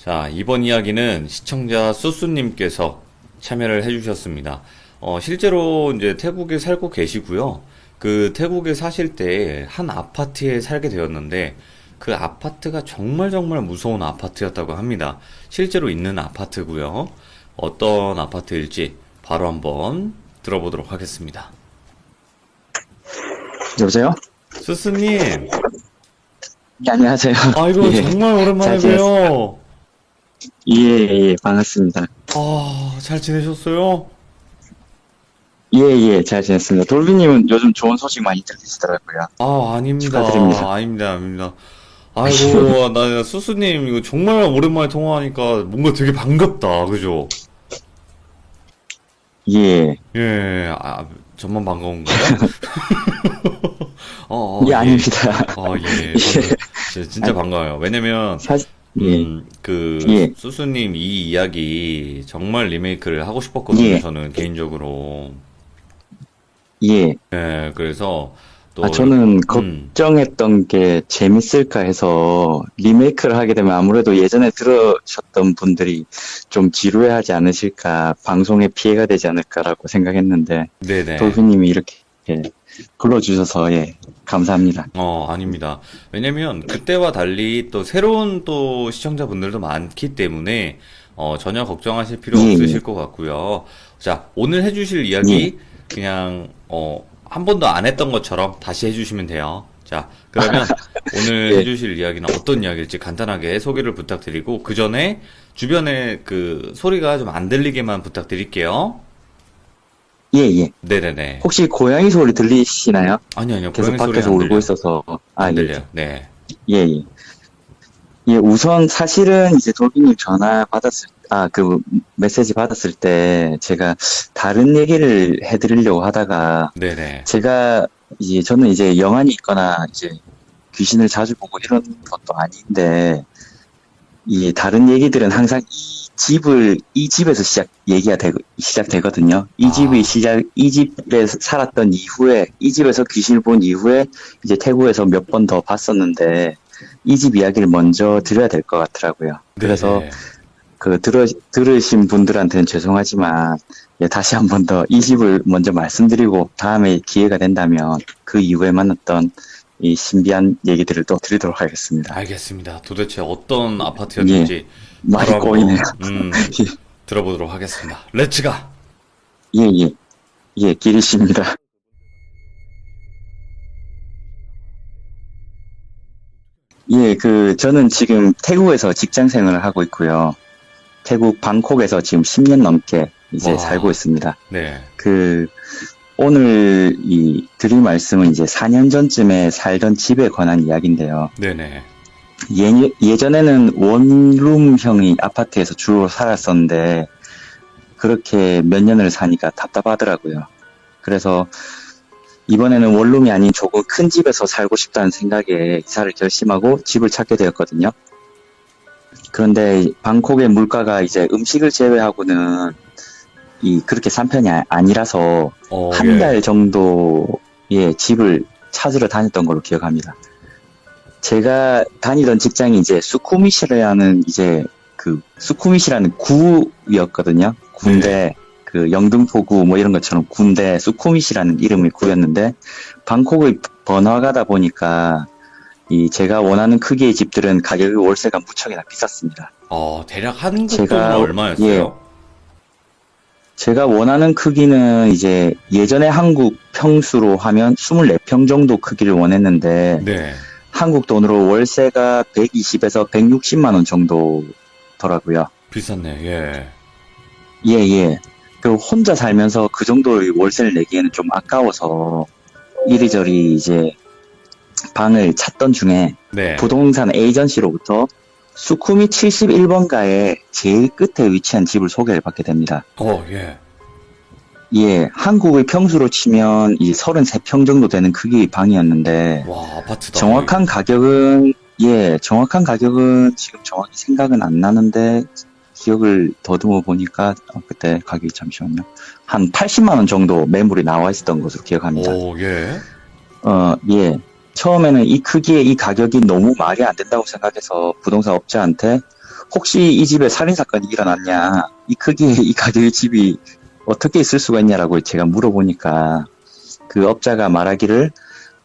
자, 이번 이야기는 시청자 수수님께서 참여를 해주셨습니다. 실제로 이제 태국에 살고 계시고요. 그 태국에 사실 때 한 아파트에 살게 되었는데 그 아파트가 정말 정말 무서운 아파트였다고 합니다. 실제로 있는 아파트고요. 어떤 아파트일지 바로 한번 들어보도록 하겠습니다. 여보세요? 수수님, 네, 안녕하세요. 아이고 예, 정말 오랜만에 잘 지냈어요? 봬요. 예, 반갑습니다. 잘 지내셨어요? 잘 지냈습니다. 돌비님은 요즘 좋은 소식 많이 들리시더라고요. 아닙니다. 축하드립니다. 아닙니다. 아이고, 나 수수님, 이거 정말 오랜만에 통화하니까 뭔가 되게 반갑다. 그죠? 예, 예, 저만 반가운가요? 예. 아닙니다. 예. 진짜 반가워요. 왜냐면, 사실, 예, 예, 수수님 이 이야기 정말 리메이크를 하고 싶었거든요. 예, 저는 개인적으로. 예. 예, 그래서 또, 저는 음, 걱정했던 게 재밌을까 해서 리메이크를 하게 되면 아무래도 예전에 들으셨던 분들이 좀 지루해하지 않으실까, 방송에 피해가 되지 않을까라고 생각했는데, 네네. 돌비님이 이렇게 불러주셔서, 감사합니다. 아닙니다. 왜냐면 그때와 달리 또 새로운 또 시청자분들도 많기 때문에 전혀 걱정하실 필요 예, 없으실 것 같고요. 자, 오늘 해주실 예, 이야기 그냥 한 번도 안 했던 것처럼 다시 해주시면 돼요. 자, 그러면 오늘 예. 해주실 이야기는 어떤 이야기일지 간단하게 소개를 부탁드리고 그 전에 주변에 그 소리가 좀 안 들리게만 부탁드릴게요. 예. 네네네. 혹시 고양이 소리 들리시나요? 아니요, 계속 고양이 소리 밖에서 안 울고 들려요. 있어서. 안 예. 들려요. 네. 예, 예. 예, 우선 사실은 이제 돌비님 전화 받았을, 그 메시지 받았을 때 제가 다른 얘기를 해드리려고 하다가 네네. 저는 이제 영안이 있거나 이제 귀신을 자주 보고 이런 것도 아닌데 이 다른 얘기들은 항상 이 집에서 시작되거든요. 아, 이 집에 살았던 이후에, 이 집에서 귀신을 본 이후에 이제 태국에서 몇 번 더 봤었는데, 이 집 이야기를 먼저 드려야 될 것 같더라고요. 그래서 네네. 들으신 분들한테는 죄송하지만, 다시 한 번 더 이 집을 먼저 말씀드리고, 다음에 기회가 된다면 그 이후에 만났던 이 신비한 얘기들을 또 드리도록 하겠습니다. 알겠습니다. 도대체 어떤 예, 아파트였는지 많이 바로 꼬이네요. 한번 들어보도록 하겠습니다. 렛츠가! 예, 예, 기리십니다. 저는 지금 태국에서 직장 생활을 하고 있고요. 태국 방콕에서 지금 10년 넘게 이제 살고 와, 있습니다. 네, 오늘 드릴 말씀은 이제 4년 전쯤에 살던 집에 관한 이야기인데요. 네네. 예전에는 원룸형의 아파트에서 주로 살았었는데, 그렇게 몇 년을 사니까 답답하더라고요. 그래서 이번에는 원룸이 아닌 조금 큰 집에서 살고 싶다는 생각에 이사를 결심하고 집을 찾게 되었거든요. 그런데 방콕의 물가가 이제 음식을 제외하고는 그렇게 싼 편이 아니라서 한 예. 달 정도의 집을 찾으러 다녔던 걸로 기억합니다. 제가 다니던 직장이 이제 수쿠미시라는 구였거든요. 네. 군대, 그 영등포구 뭐 이런 것처럼 군대 수쿠미시라는 이름의 구였는데, 방콕의 번화가다 보니까 제가 원하는 크기의 집들은 가격이 월세가 무척이나 비쌌습니다. 대략 한국 돈으로 제가, 예, 얼마였어요? 제가 원하는 크기는 이제 예전에 한국 평수로 하면 24평 정도 크기를 원했는데, 네. 한국 돈으로 월세가 120에서 160만 원 정도더라고요. 비쌌네, 예. 예. 혼자 살면서 그 정도의 월세를 내기에는 좀 아까워서 이리저리 이제 방을 찾던 중에 네. 부동산 에이전시로부터 수쿠미 71번가에 제일 끝에 위치한 집을 소개를 받게 됩니다. 예. 예, 한국의 평수로 치면 33평 정도 되는 크기의 방이었는데, 와, 아파트다. 정확한 가격은 지금 정확히 생각은 안 나는데, 기억을 더듬어 보니까, 그때 가격이 잠시만요. 한 80만 원 정도 매물이 나와 있었던 것으로 기억합니다. 예. 예. 처음에는 이 크기에 이 가격이 너무 말이 안 된다고 생각해서 부동산 업자한테 혹시 이 집에 살인사건이 일어났냐, 이 크기의 이 가격의 집이 어떻게 있을 수가 있냐라고 제가 물어보니까 그 업자가 말하기를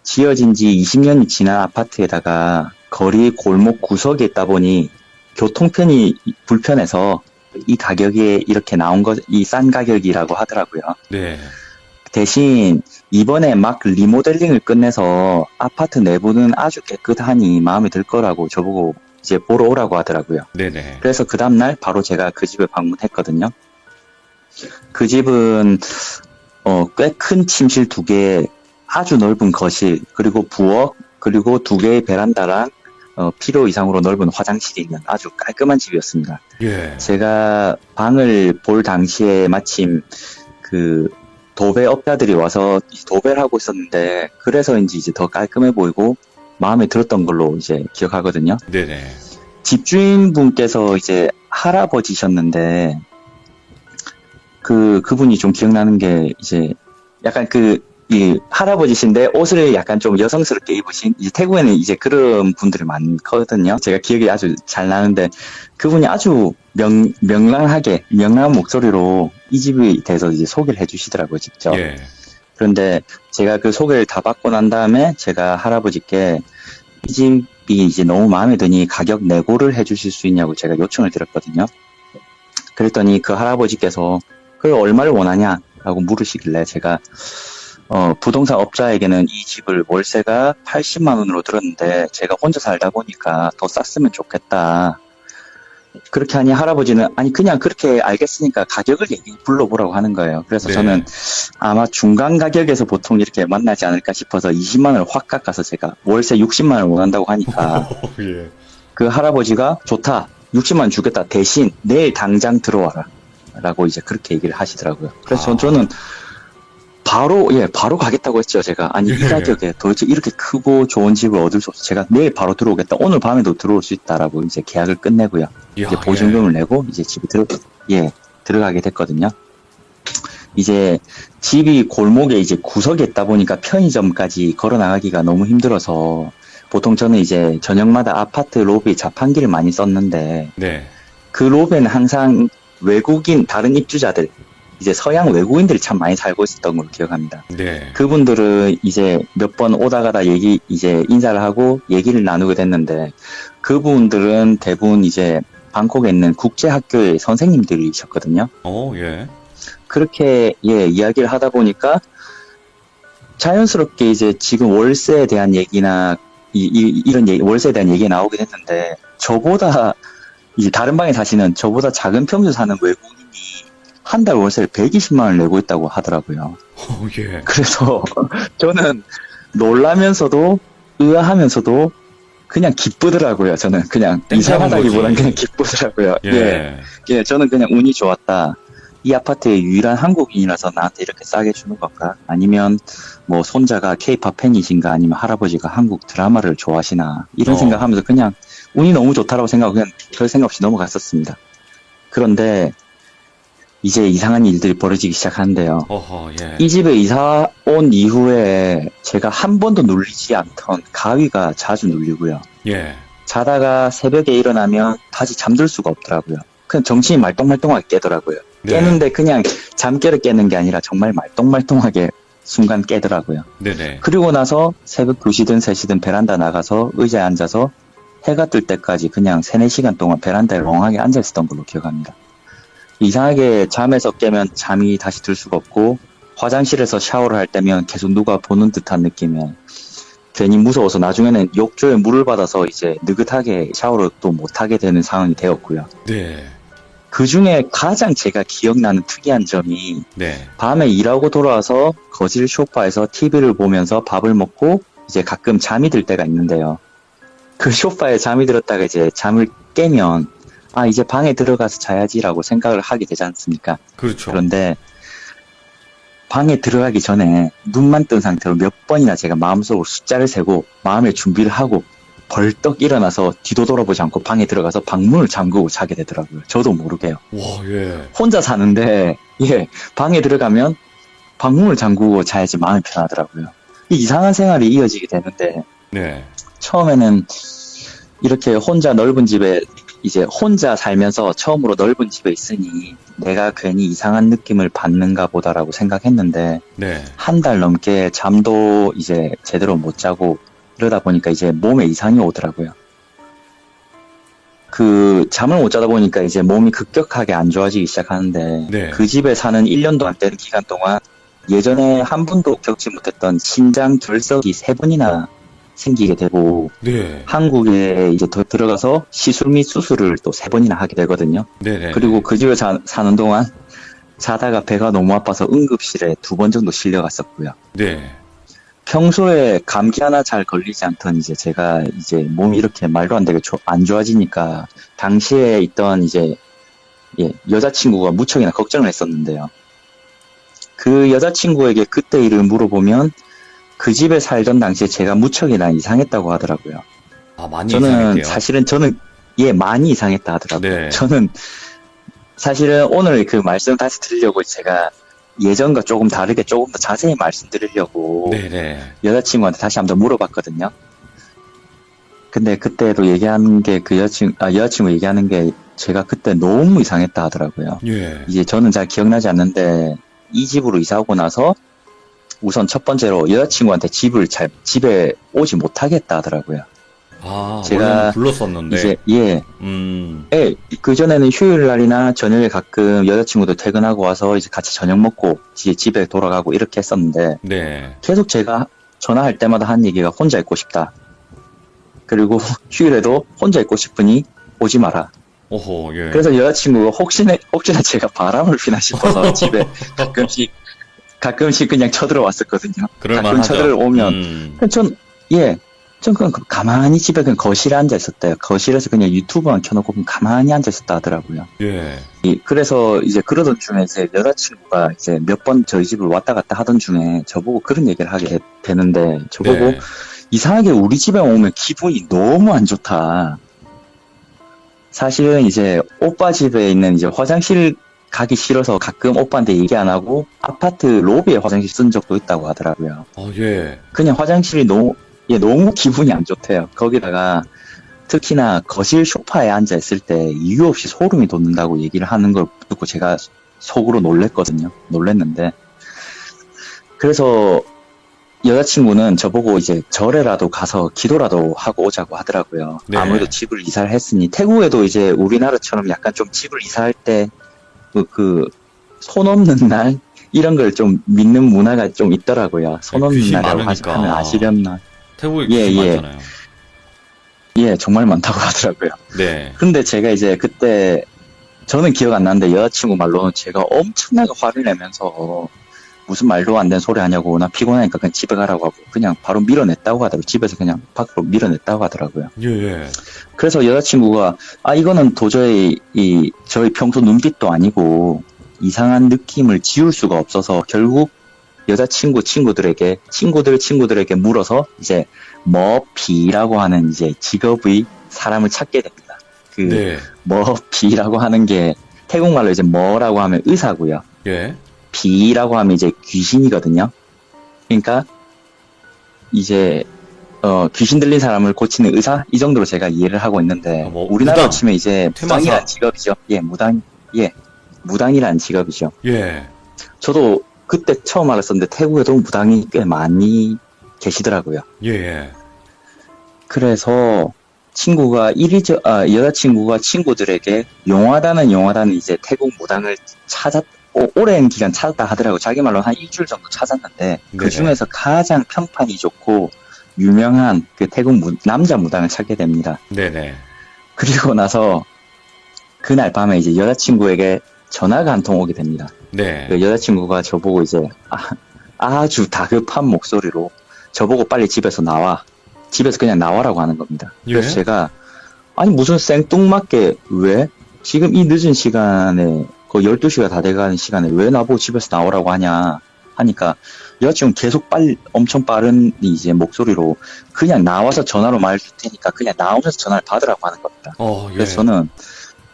지어진 지 20년이 지난 아파트에다가 거리 골목 구석에 있다 보니 교통편이 불편해서 이 가격에 이렇게 나온 이 싼 가격이라고 하더라고요. 네. 대신 이번에 막 리모델링을 끝내서 아파트 내부는 아주 깨끗하니 마음에 들 거라고 저보고 이제 보러 오라고 하더라고요. 네네. 그래서 그 다음날 바로 제가 그 집을 방문했거든요. 그 집은 꽤 큰 침실 2개, 아주 넓은 거실, 그리고 부엌, 그리고 2개의 베란다랑 필요 이상으로 넓은 화장실이 있는 아주 깔끔한 집이었습니다. 예. 제가 방을 볼 당시에 마침 그 도배 업자들이 와서 도배를 하고 있었는데, 그래서인지 이제 더 깔끔해 보이고 마음에 들었던 걸로 이제 기억하거든요. 네네. 집주인분께서 이제 할아버지셨는데, 그분이 좀 기억나는 게 이제 약간 이 할아버지신데 옷을 약간 좀 여성스럽게 입으신, 이제 태국에는 이제 그런 분들이 많거든요. 제가 기억이 아주 잘 나는데, 그분이 아주 명랑한 목소리로 이 집에 대해서 이제 소개를 해주시더라고요, 직접. 예. 그런데 제가 그 소개를 다 받고 난 다음에 제가 할아버지께 이 집이 이제 너무 마음에 드니 가격 내고를 해주실 수 있냐고 제가 요청을 드렸거든요. 그랬더니 그 할아버지께서 그걸 얼마를 원하냐라고 물으시길래 제가 부동산 업자에게는 이 집을 월세가 80만 원으로 들었는데 제가 혼자 살다 보니까 더 쌌으면 좋겠다. 그렇게 하니 할아버지는 아니 그냥 그렇게 알겠으니까 가격을 불러보라고 하는 거예요. 그래서 네. 저는 아마 중간 가격에서 보통 이렇게 만나지 않을까 싶어서 20만 원을 확 깎아서 제가 월세 60만 원을 원한다고 하니까 예. 그 할아버지가 좋다, 60만 원 주겠다, 대신 내일 당장 들어와라 라고 이제 그렇게 얘기를 하시더라고요. 그래서 저는 바로 가겠다고 했죠, 제가. 아니, 이 가격에 도대체 이렇게 크고 좋은 집을 얻을 수 없어. 제가 내일 바로 들어오겠다. 오늘 밤에도 들어올 수 있다라고 이제 계약을 끝내고요. 이야, 이제 보증금을 내고 이제 집에 들어가게 됐거든요. 이제 집이 골목에 이제 구석에 있다 보니까 편의점까지 걸어 나가기가 너무 힘들어서 보통 저는 이제 저녁마다 아파트 로비 자판기를 많이 썼는데 네. 그 로비는 항상 외국인, 다른 입주자들, 이제 서양 외국인들이 참 많이 살고 있었던 걸로 기억합니다. 네. 그분들은 이제 몇 번 오다 가다 이제 인사를 하고 얘기를 나누게 됐는데, 그분들은 대부분 이제 방콕에 있는 국제학교의 선생님들이셨거든요. 예. 그렇게, 이야기를 하다 보니까 자연스럽게 이제 지금 월세에 대한 얘기나, 이런 월세에 대한 얘기가 나오게 됐는데, 저보다, 이제 다른 방에 사시는 저보다 작은 평수 사는 외국인이 한 달 월세를 120만 원을 내고 있다고 하더라고요. 예. 그래서 저는 놀라면서도 의아하면서도 그냥 기쁘더라고요. 저는 그냥 이상하다기보다는 그냥 기쁘더라고요. 예, 저는 그냥 운이 좋았다. 이 아파트의 유일한 한국인이라서 나한테 이렇게 싸게 주는 건가? 아니면 뭐 손자가 K-팝 팬이신가? 아니면 할아버지가 한국 드라마를 좋아하시나? 이런 생각하면서 그냥 운이 너무 좋다라고 생각하고 그냥 별 생각 없이 넘어갔었습니다. 그런데 이제 이상한 일들이 벌어지기 시작하는데요. 예. 이 집에 이사 온 이후에 제가 한 번도 눌리지 않던 가위가 자주 눌리고요. 예. 자다가 새벽에 일어나면 다시 잠들 수가 없더라고요. 그냥 정신이 말똥말똥하게 깨더라고요. 네. 깨는데 그냥 잠결에 깨는 게 아니라 정말 말똥말똥하게 순간 깨더라고요. 네네. 그리고 나서 새벽 2시든 3시든 베란다 나가서 의자에 앉아서 해가 뜰 때까지 그냥 3-4시간 동안 베란다에 멍하게 앉아 있었던 걸로 기억합니다. 이상하게 잠에서 깨면 잠이 다시 들 수가 없고, 화장실에서 샤워를 할 때면 계속 누가 보는 듯한 느낌에 괜히 무서워서 나중에는 욕조에 물을 받아서 이제 느긋하게 샤워를 또 못하게 되는 상황이 되었고요. 네. 그 중에 가장 제가 기억나는 특이한 점이 네. 밤에 일하고 돌아와서 거실 소파에서 TV를 보면서 밥을 먹고 이제 가끔 잠이 들 때가 있는데요. 그 소파에 잠이 들었다가 이제 잠을 깨면 이제 방에 들어가서 자야지라고 생각을 하게 되지 않습니까? 그렇죠. 그런데 방에 들어가기 전에 눈만 뜬 상태로 몇 번이나 제가 마음속으로 숫자를 세고 마음의 준비를 하고 벌떡 일어나서 뒤도 돌아보지 않고 방에 들어가서 방문을 잠그고 자게 되더라고요. 저도 모르게요. 와, 예. 혼자 사는데 방에 들어가면 방문을 잠그고 자야지 마음이 편하더라고요. 이 이상한 생활이 이어지게 되는데 네. 처음에는 이렇게 혼자 넓은 집에 이제 혼자 살면서 처음으로 넓은 집에 있으니 내가 괜히 이상한 느낌을 받는가 보다라고 생각했는데 네. 한 달 넘게 잠도 이제 제대로 못 자고 이러다 보니까 이제 몸에 이상이 오더라고요. 그 잠을 못 자다 보니까 이제 몸이 급격하게 안 좋아지기 시작하는데 네. 그 집에 사는 1년도 안 되는 기간 동안 예전에 한 번도 겪지 못했던 신장 결석이 3번이나 생기게 되고 네. 한국에 이제 더 들어가서 시술 및 수술을 또 3번이나 하게 되거든요. 네네. 그리고 그 집에 사는 동안 자다가 배가 너무 아파서 응급실에 2번 정도 실려갔었고요. 네. 평소에 감기 하나 잘 걸리지 않던 이제 제가 이제 몸이 이렇게 말도 안 되게 안 좋아지니까 당시에 있던 이제 여자친구가 무척이나 걱정을 했었는데요. 그 여자친구에게 그때 일을 물어보면 그 집에 살던 당시에 제가 무척이나 이상했다고 하더라고요. 아, 많이 저는 이상했대요. 사실은 많이 이상했다 하더라고요. 네. 저는 사실은 오늘 그 말씀 다시 드리려고 제가 예전과 조금 다르게 조금 더 자세히 말씀드리려고 네네. 여자친구한테 다시 한번 물어봤거든요. 근데 그때도 얘기하는 게 그 여자친구 얘기하는 게 제가 그때 너무 이상했다 하더라고요. 예. 이제 저는 잘 기억나지 않는데 이 집으로 이사 오고 나서 우선 첫 번째로 여자친구한테 집에 오지 못하겠다 하더라고요. 아, 제가 원래는 불렀었는데. 이제 그전에는 휴일 날이나 저녁에 가끔 여자친구도 퇴근하고 와서 이제 같이 저녁 먹고 이제 집에 돌아가고 이렇게 했었는데 네. 계속 제가 전화할 때마다 하는 얘기가 혼자 있고 싶다. 그리고 휴일에도 혼자 있고 싶으니 오지 마라. 오호, 예. 그래서 여자친구가 혹시나 제가 바람을 피나 싶어서 집에 가끔씩 그냥 쳐들어왔었거든요. 그럴만 가끔 하죠. 쳐들어오면 전 그냥 가만히 집에 그냥 거실에 앉아 있었대요. 거실에서 그냥 유튜브만 켜놓고 그냥 가만히 앉아 있었다 하더라고요. 예. 그래서 이제 그러던 중에 이제 여자친구가 이제 몇 번 저희 집을 왔다 갔다 하던 중에 저보고 그런 얘기를 하게 되는데 저보고 네. 이상하게 우리 집에 오면 기분이 너무 안 좋다. 사실은 이제 오빠 집에 있는 이제 화장실 가기 싫어서 가끔 오빠한테 얘기 안 하고 아파트 로비에 화장실 쓴 적도 있다고 하더라고요. 예. 그냥 화장실이 너무 기분이 안 좋대요. 거기다가 특히나 거실 소파에 앉아 있을 때 이유 없이 소름이 돋는다고 얘기를 하는 걸 듣고 제가 속으로 놀랬는데 그래서 여자친구는 저보고 이제 절에라도 가서 기도라도 하고 오자고 하더라고요. 네. 아무래도 집을 이사를 했으니 태국에도 이제 우리나라처럼 약간 좀 집을 이사할 때 손 없는 날 이런 걸 좀 믿는 문화가 좀 있더라고요. 손 없는 귀신 날이라고 많으니까. 하면 아시려나? 태국에 귀신 예. 많잖아요. 예, 정말 많다고 하더라고요. 네. 근데 제가 이제 그때 저는 기억 안 나는데 여자친구 말로는 제가 엄청나게 화를 내면서 무슨 말도 안 되는 소리 하냐고 나 피곤하니까 그냥 집에 가라고 하고 그냥 바로 밀어냈다고 하더라고요. 집에서 그냥 밖으로 밀어냈다고 하더라고요. 예. 그래서 여자친구가 이거는 도저히 저희 평소 눈빛도 아니고 이상한 느낌을 지울 수가 없어서 결국 친구들에게 물어서 이제 머피라고 하는 이제 직업의 사람을 찾게 됩니다. 네. 머피라고 하는 게 태국말로 이제 머라고 하면 의사고요. 예. 비라고 하면 이제 귀신이거든요. 그러니까 이제 귀신 들린 사람을 고치는 의사 이 정도로 제가 이해를 하고 있는데 뭐 우리나라로 무당, 치면 이제 퇴마사. 무당이라는 직업이죠. 무당이라는 직업이죠. 예. 저도 그때 처음 알았었는데 태국에도 무당이 꽤 많이 계시더라고요. 예. 그래서 여자친구가 친구들에게 용화다는 이제 태국 무당을 오랜 기간 찾았다 하더라고요. 자기 말로 한 일주일 정도 찾았는데 그 중에서 가장 평판이 좋고 유명한 그 태국 남자 무당을 찾게 됩니다. 네네. 그리고 나서 그날 밤에 이제 여자친구에게 전화가 한 통 오게 됩니다. 네. 그 여자친구가 저보고 이제 아주 다급한 목소리로 저보고 빨리 집에서 그냥 나와라고 하는 겁니다. 그래서 예? 제가 아니 무슨 생뚱맞게 왜 지금 이 늦은 시간에 12시가 다 돼가는 시간에 왜 나보고 집에서 나오라고 하냐 하니까 여자친구는 계속 엄청 빠른 이제 목소리로 그냥 나와서 전화로 말 줄 테니까 그냥 나오면서 전화를 받으라고 하는 겁니다. 예. 그래서 저는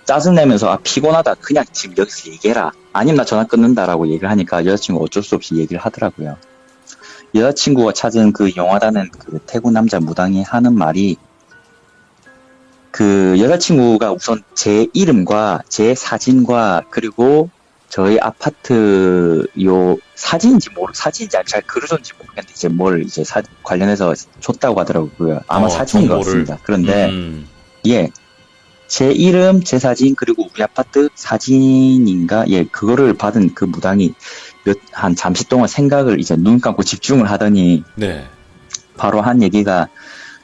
짜증내면서 피곤하다 그냥 지금 여기서 얘기해라 아니면 나 전화 끊는다라고 얘기를 하니까 여자친구가 어쩔 수 없이 얘기를 하더라고요. 여자친구가 찾은 그 용하다는 그 태국 남자 무당이 하는 말이 그 여자친구가 우선 제 이름과 제 사진과 그리고 저희 아파트 요 사진인지 잘 그려줬는지 모르겠는데 이제 뭘 이제 관련해서 줬다고 하더라고요. 아마 사진인 것 정보를. 같습니다. 그런데 예, 제 이름, 제 사진 그리고 우리 아파트 사진인가 예 그거를 받은 그 무당이 한 잠시 동안 생각을 이제 눈 감고 집중을 하더니 네. 바로 한 얘기가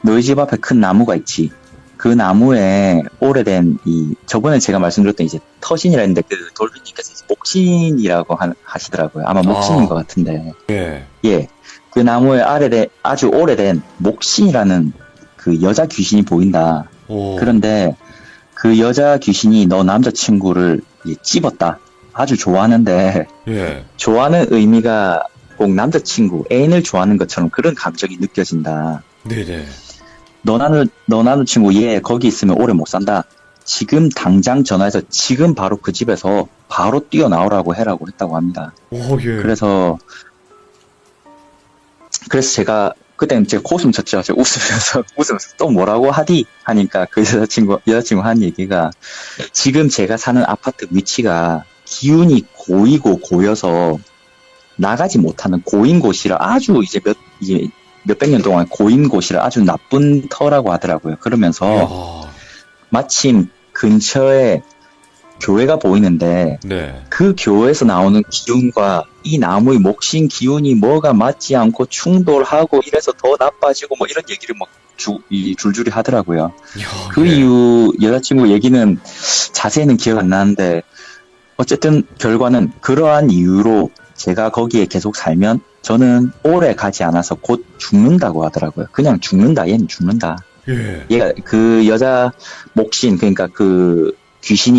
너희 집 앞에 큰 나무가 있지. 그 나무에 오래된 저번에 제가 말씀드렸던 이제 터신이라 했는데 그 돌비님께서 이제 목신이라고 하시더라고요. 아마 목신인 것 같은데. 예. 예. 그 나무에 아주 오래된 목신이라는 그 여자 귀신이 보인다. 오. 그런데 그 여자 귀신이 너 남자친구를 찝었다. 아주 좋아하는데, 예. 좋아하는 의미가 꼭 남자친구, 애인을 좋아하는 것처럼 그런 감정이 느껴진다. 네네. 너 남자친구 얘 거기 있으면 오래 못 산다. 지금 당장 전화해서 지금 바로 그 집에서 바로 뛰어나오라고 해라고 했다고 합니다. 오, 예. 그래서 제가 그때는 제 코웃음 쳤죠. 제가 웃으면서 또 뭐라고 하디? 하니까 그 여자친구 한 얘기가 지금 제가 사는 아파트 위치가 기운이 고이고 고여서 나가지 못하는 고인 곳이라 아주 이제 몇백 년 동안 고인 곳이라 아주 나쁜 터라고 하더라고요. 그러면서 마침 근처에 교회가 보이는데 네. 그 교회에서 나오는 기운과 이 나무의 목신 기운이 뭐가 맞지 않고 충돌하고 이래서 더 나빠지고 뭐 이런 얘기를 막 줄줄이 하더라고요. 그 예. 이후 여자친구 얘기는 자세히는 기억 안 나는데 어쨌든 결과는 그러한 이유로 제가 거기에 계속 살면 저는 오래 가지 않아서 곧 죽는다고 하더라고요. 그냥 죽는다. 얘는 죽는다. 예. 얘가 그 여자 목신 그러니까 그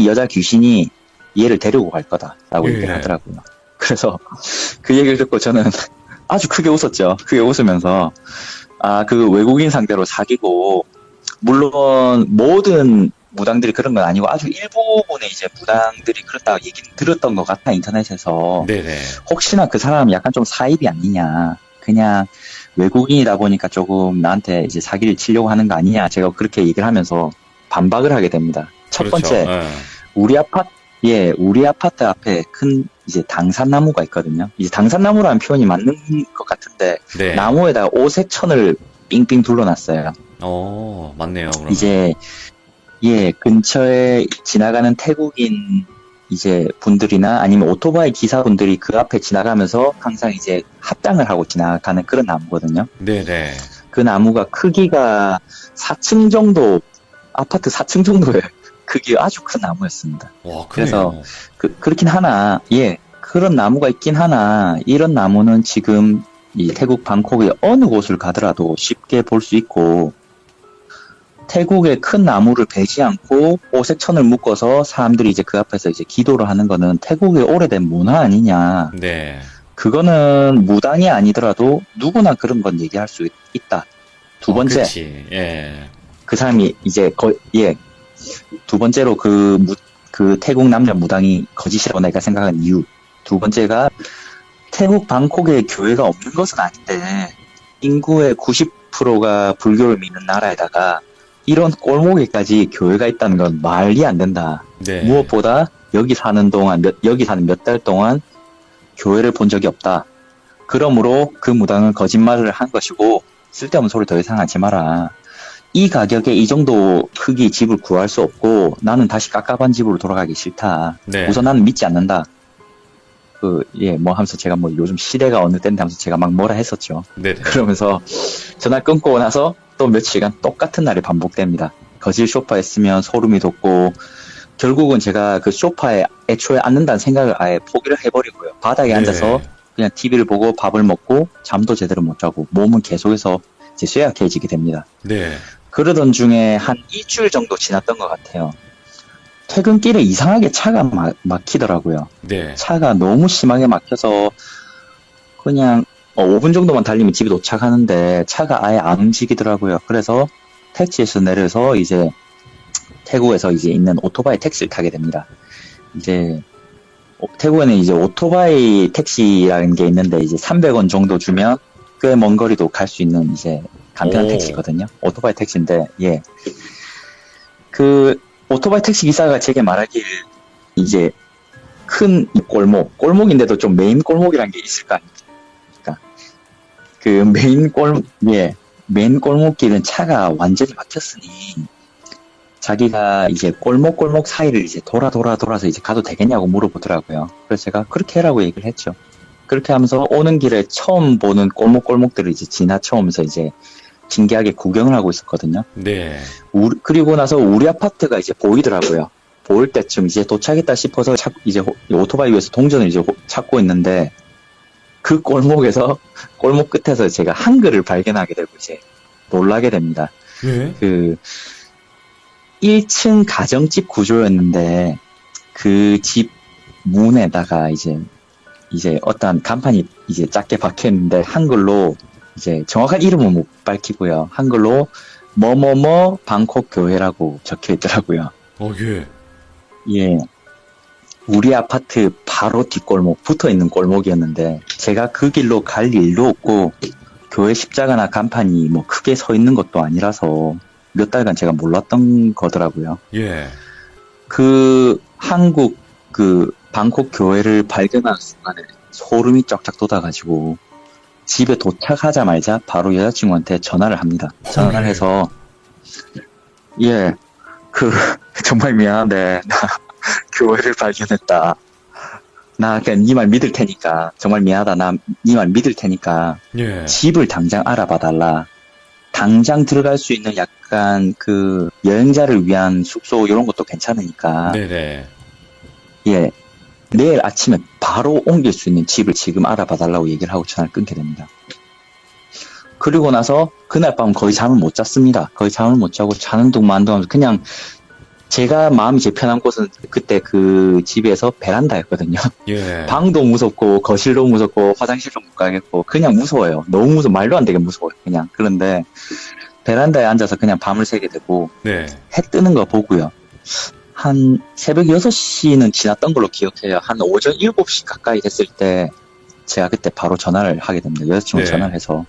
여자 귀신이 얘를 데리고 갈 거다라고 예. 얘기를 하더라고요. 그래서 그 얘기를 듣고 저는 아주 크게 웃었죠. 크게 웃으면서 그 외국인 상대로 사귀고 물론 모든 무당들이 그런 건 아니고 아주 일부분의 이제 무당들이 그렇다고 얘기는 들었던 것 같아 인터넷에서. 네네. 혹시나 그 사람 약간 좀 사입이 아니냐. 그냥 외국인이다 보니까 조금 나한테 이제 사기를 치려고 하는 거 아니냐. 제가 그렇게 얘기를 하면서 반박을 하게 됩니다. 첫 그렇죠. 번째, 예. 우리 아파트 앞에 큰 이제 당산나무가 있거든요. 이제 당산나무라는 표현이 맞는 것 같은데 네. 나무에다 오색천을 삥삥 둘러놨어요. 맞네요. 그러면. 이제 근처에 지나가는 태국인 이제 분들이나 아니면 오토바이 기사분들이 그 앞에 지나가면서 항상 이제 합장을 하고 지나가는 그런 나무거든요. 네네. 그 나무가 크기가 4층 정도, 아파트 4층 정도의 크기 아주 큰 나무였습니다. 와, 그래서 크네요. 그렇긴 하나, 그런 나무가 있긴 하나, 이런 나무는 지금 이 태국 방콕의 어느 곳을 가더라도 쉽게 볼 수 있고, 태국의 큰 나무를 베지 않고 오색천을 묶어서 사람들이 이제 그 앞에서 이제 기도를 하는 거는 태국의 오래된 문화 아니냐. 네. 그거는 무당이 아니더라도 누구나 그런 건 얘기할 수 있다. 두 번째, 그치. 예. 그 사람이 이제 두 번째로 그 태국 남자 무당이 거짓이라고 내가 생각한 이유. 두 번째가 태국 방콕에 교회가 없는 것은 아닌데 인구의 90%가 불교를 믿는 나라에다가 이런 골목에까지 교회가 있다는 건 말이 안 된다. 네. 무엇보다 여기 사는 몇 달 동안 교회를 본 적이 없다. 그러므로 그 무당은 거짓말을 한 것이고 쓸데없는 소리 더 이상 하지 마라. 이 가격에 이 정도 크기 집을 구할 수 없고 나는 다시 깝깝한 집으로 돌아가기 싫다. 네. 우선 나는 믿지 않는다. 하면서 제가 요즘 시대가 어느 때인데 하면서 제가 막 뭐라 했었죠. 네. 그러면서 전화 끊고 나서 또 며칠간 똑같은 날이 반복됩니다. 거실 소파에 쓰면 소름이 돋고 결국은 제가 그 소파에 애초에 앉는다는 생각을 아예 포기를 해버리고요. 바닥에 앉아서 그냥 TV를 보고 밥을 먹고 잠도 제대로 못 자고 몸은 계속해서 이제 쇠약해지게 됩니다. 네. 그러던 중에 한 일주일 정도 지났던 것 같아요. 퇴근길에 이상하게 차가 막히더라고요. 네. 차가 너무 심하게 막혀서 그냥 5분 정도만 달리면 집에 도착하는데 차가 아예 안 움직이더라고요. 그래서 택시에서 내려서 이제 태국에서 이제 있는 오토바이 택시를 타게 됩니다. 이제 태국에는 이제 오토바이 택시라는 게 있는데 이제 300원 정도 주면 꽤 먼 거리도 갈 수 있는 이제 간편한 택시거든요. 오토바이 택시인데 그 오토바이 택시 기사가 제게 말하길 이제 큰 골목인데도 좀 메인 골목이란 게 있을 거 아닙니까? 그 메인 골목길은 차가 완전히 막혔으니 자기가 이제 골목 사이를 이제 돌아서 이제 가도 되겠냐고 물어보더라고요. 그래서 제가 그렇게 해라고 얘기를 했죠. 그렇게 하면서 오는 길에 처음 보는 골목들을 이제 지나쳐오면서 이제 신기하게 구경을 하고 있었거든요. 네. 그리고 나서 우리 아파트가 이제 보이더라고요. 보일 때쯤 이제 도착했다 싶어서 이제 오토바이 위에서 동전을 이제 찾고 있는데 그 골목 끝에서 제가 한글을 발견하게 되고 이제 놀라게 됩니다. 예? 그 1층 가정집 구조였는데 그 집 문에다가 이제 어떤 간판이 이제 작게 박혀 있는데 한글로 이제 정확한 이름은 못 밝히고요. 한글로 뭐뭐뭐 방콕 교회라고 적혀 있더라고요. 예. 예. 우리 아파트 바로 뒷골목, 붙어 있는 골목이었는데, 제가 그 길로 갈 일도 없고, 교회 십자가나 간판이 뭐 크게 서 있는 것도 아니라서, 몇 달간 제가 몰랐던 거더라고요. 예. 한국 방콕 교회를 발견한 순간에 소름이 쫙쫙 돋아가지고, 집에 도착하자마자 바로 여자친구한테 전화를 합니다. 전화를 해서, 예, 정말 미안한데, 나 교회를 발견했다. 나 그냥 네 말 믿을 테니까, 정말 미안하다. 나 네 말 믿을 테니까, 예. 집을 당장 알아봐 달라. 당장 들어갈 수 있는 약간 여행자를 위한 숙소 이런 것도 괜찮으니까, 네네. 예, 내일 아침에 바로 옮길 수 있는 집을 지금 알아봐 달라고 얘기를 하고 전화를 끊게 됩니다. 그리고 나서 그날 밤 거의 잠을 못 잤습니다. 거의 잠을 못 자고 자는 둥 마는 둥 하면서 그냥 제가 마음이 제일 편한 곳은 그때 그 집에서 베란다였거든요. 예. 방도 무섭고 거실도 무섭고 화장실도 못 가겠고 그냥 무서워요. 너무 말도 안 되게 무서워요. 그냥. 그런데 베란다에 앉아서 그냥 밤을 새게 되고 네. 해 뜨는 거 보고요. 한 새벽 6시는 지났던 걸로 기억해요. 한 오전 7시 가까이 됐을 때 제가 그때 바로 전화를 하게 됩니다. 여자친구 네. 전화를 해서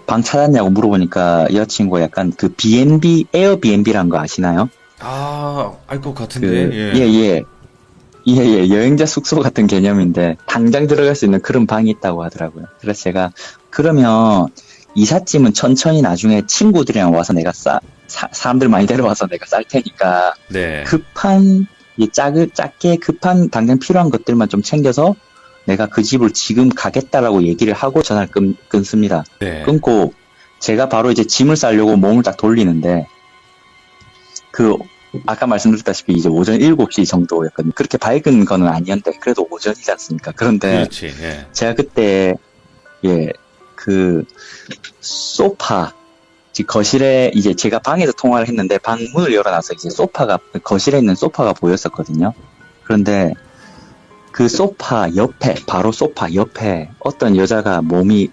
방 찾았냐고 물어보니까 여자친구가 약간 에어비앤비라는 거 아시나요? 알 것 같은데. 예, 여행자 숙소 같은 개념인데 당장 들어갈 수 있는 그런 방이 있다고 하더라고요. 그래서 제가 그러면 이삿짐은 천천히 나중에 친구들이랑 와서 내가 사람들 많이 데려와서 내가 쌀 테니까 네. 작게 급한 당장 필요한 것들만 좀 챙겨서 내가 그 집을 지금 가겠다라고 얘기를 하고 전화를 끊습니다. 네. 끊고 제가 바로 이제 짐을 싸려고 몸을 딱 돌리는데 아까 말씀드렸다시피 이제 오전 7시 정도였거든요. 그렇게 밝은 거는 아니었는데 그래도 오전이지 않습니까? 그런데 그렇지. 예. 제가 그때 소파 거실에 이제 제가 방에서 통화를 했는데 방 문을 열어놔서 이제 거실에 있는 소파가 보였었거든요. 그런데 그 바로 소파 옆에 어떤 여자가 몸이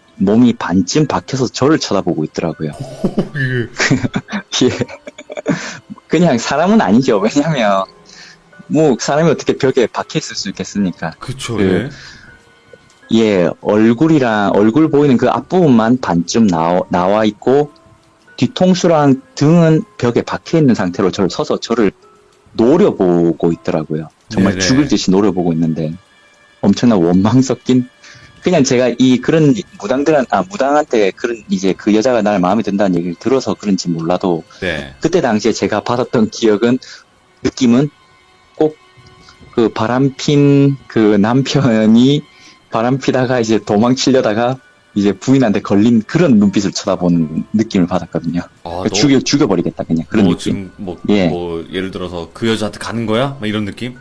반쯤 박혀서 저를 쳐다보고 있더라고요. 예. 그냥 사람은 아니죠. 왜냐면, 사람이 어떻게 벽에 박혀있을 수 있겠습니까? 그쵸. 얼굴 보이는 그 앞부분만 반쯤 나와 있고, 뒤통수랑 등은 벽에 박혀있는 상태로 저를 노려보고 있더라고요. 정말 네네. 죽을 듯이 노려보고 있는데 엄청난 원망 섞인 그냥 제가 그런 무당한테 이제 그 여자가 날 마음에 든다는 얘기를 들어서 그런지 몰라도 네. 그때 당시에 제가 받았던 느낌은 꼭 그 바람핀 그 남편이 바람피다가 이제 도망치려다가 이제 부인한테 걸린 그런 눈빛을 쳐다보는 느낌을 받았거든요. 죽여버리겠다 그냥 그런 느낌. 지금 예. 예를 들어서 그 여자한테 가는 거야? 막 이런 느낌?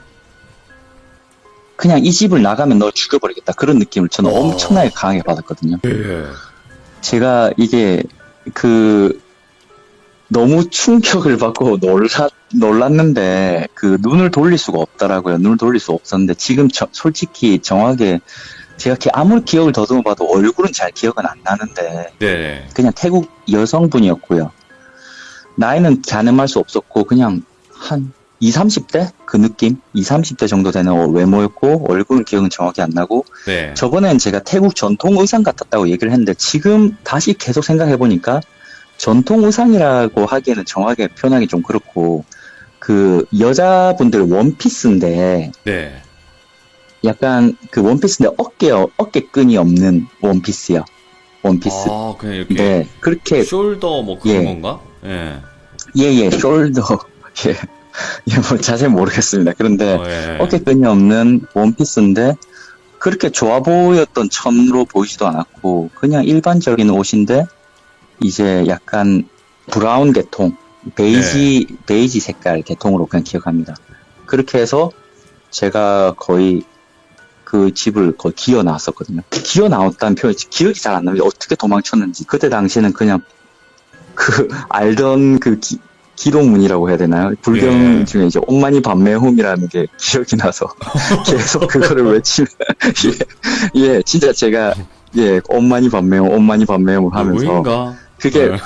그냥 이 집을 나가면 너 죽여버리겠다 그런 느낌을 저는 엄청나게 강하게 받았거든요. 예. 제가 이게 너무 충격을 받고 놀랐는데 눈을 돌릴 수가 없더라고요. 눈을 돌릴 수 없었는데 지금 솔직히 정확하게 제가 아무리 기억을 더듬어 봐도 얼굴은 잘 기억은 안 나는데 네. 그냥 태국 여성분이었고요. 나이는 가늠할 수 없었고 그냥 한 20, 30대? 그 느낌? 20, 30대 정도 되는 외모였고 얼굴은 기억은 정확히 안 나고 네. 저번엔 제가 태국 전통 의상 같았다고 얘기를 했는데 지금 다시 계속 생각해보니까 전통 의상이라고 하기에는 정확하게 표현하기 좀 그렇고, 그 여자분들 원피스인데, 네. 약간 그 원피스인데 어깨끈이 없는 원피스요. 원피스. 아, 그냥 이렇게 네, 그렇게, 숄더 뭐 그런 예. 건가? 예. 예, 숄더. 예, 예, 뭐 자세히 모르겠습니다. 그런데 예. 어깨끈이 없는 원피스인데, 그렇게 좋아 보였던 천으로 보이지도 않았고, 그냥 일반적인 옷인데, 이제 약간 브라운 계통, 베이지 색깔 계통으로 그냥 기억합니다. 그렇게 해서 제가 거의 그 집을 거의 기어 나왔었거든요. 기어 나왔다는 표현이 기억이 잘 안 납니다. 어떻게 도망쳤는지. 그때 당시에는 그냥 그 알던 그 기록문이라고 해야 되나요? 불경 예. 중에 이제 옴마니 밤매홈이라는 게 기억이 나서 계속 그거를 외치면 예, 예, 진짜 제가 예, 옴마니 밤매홈을 하면서 누구인가? 그게 예.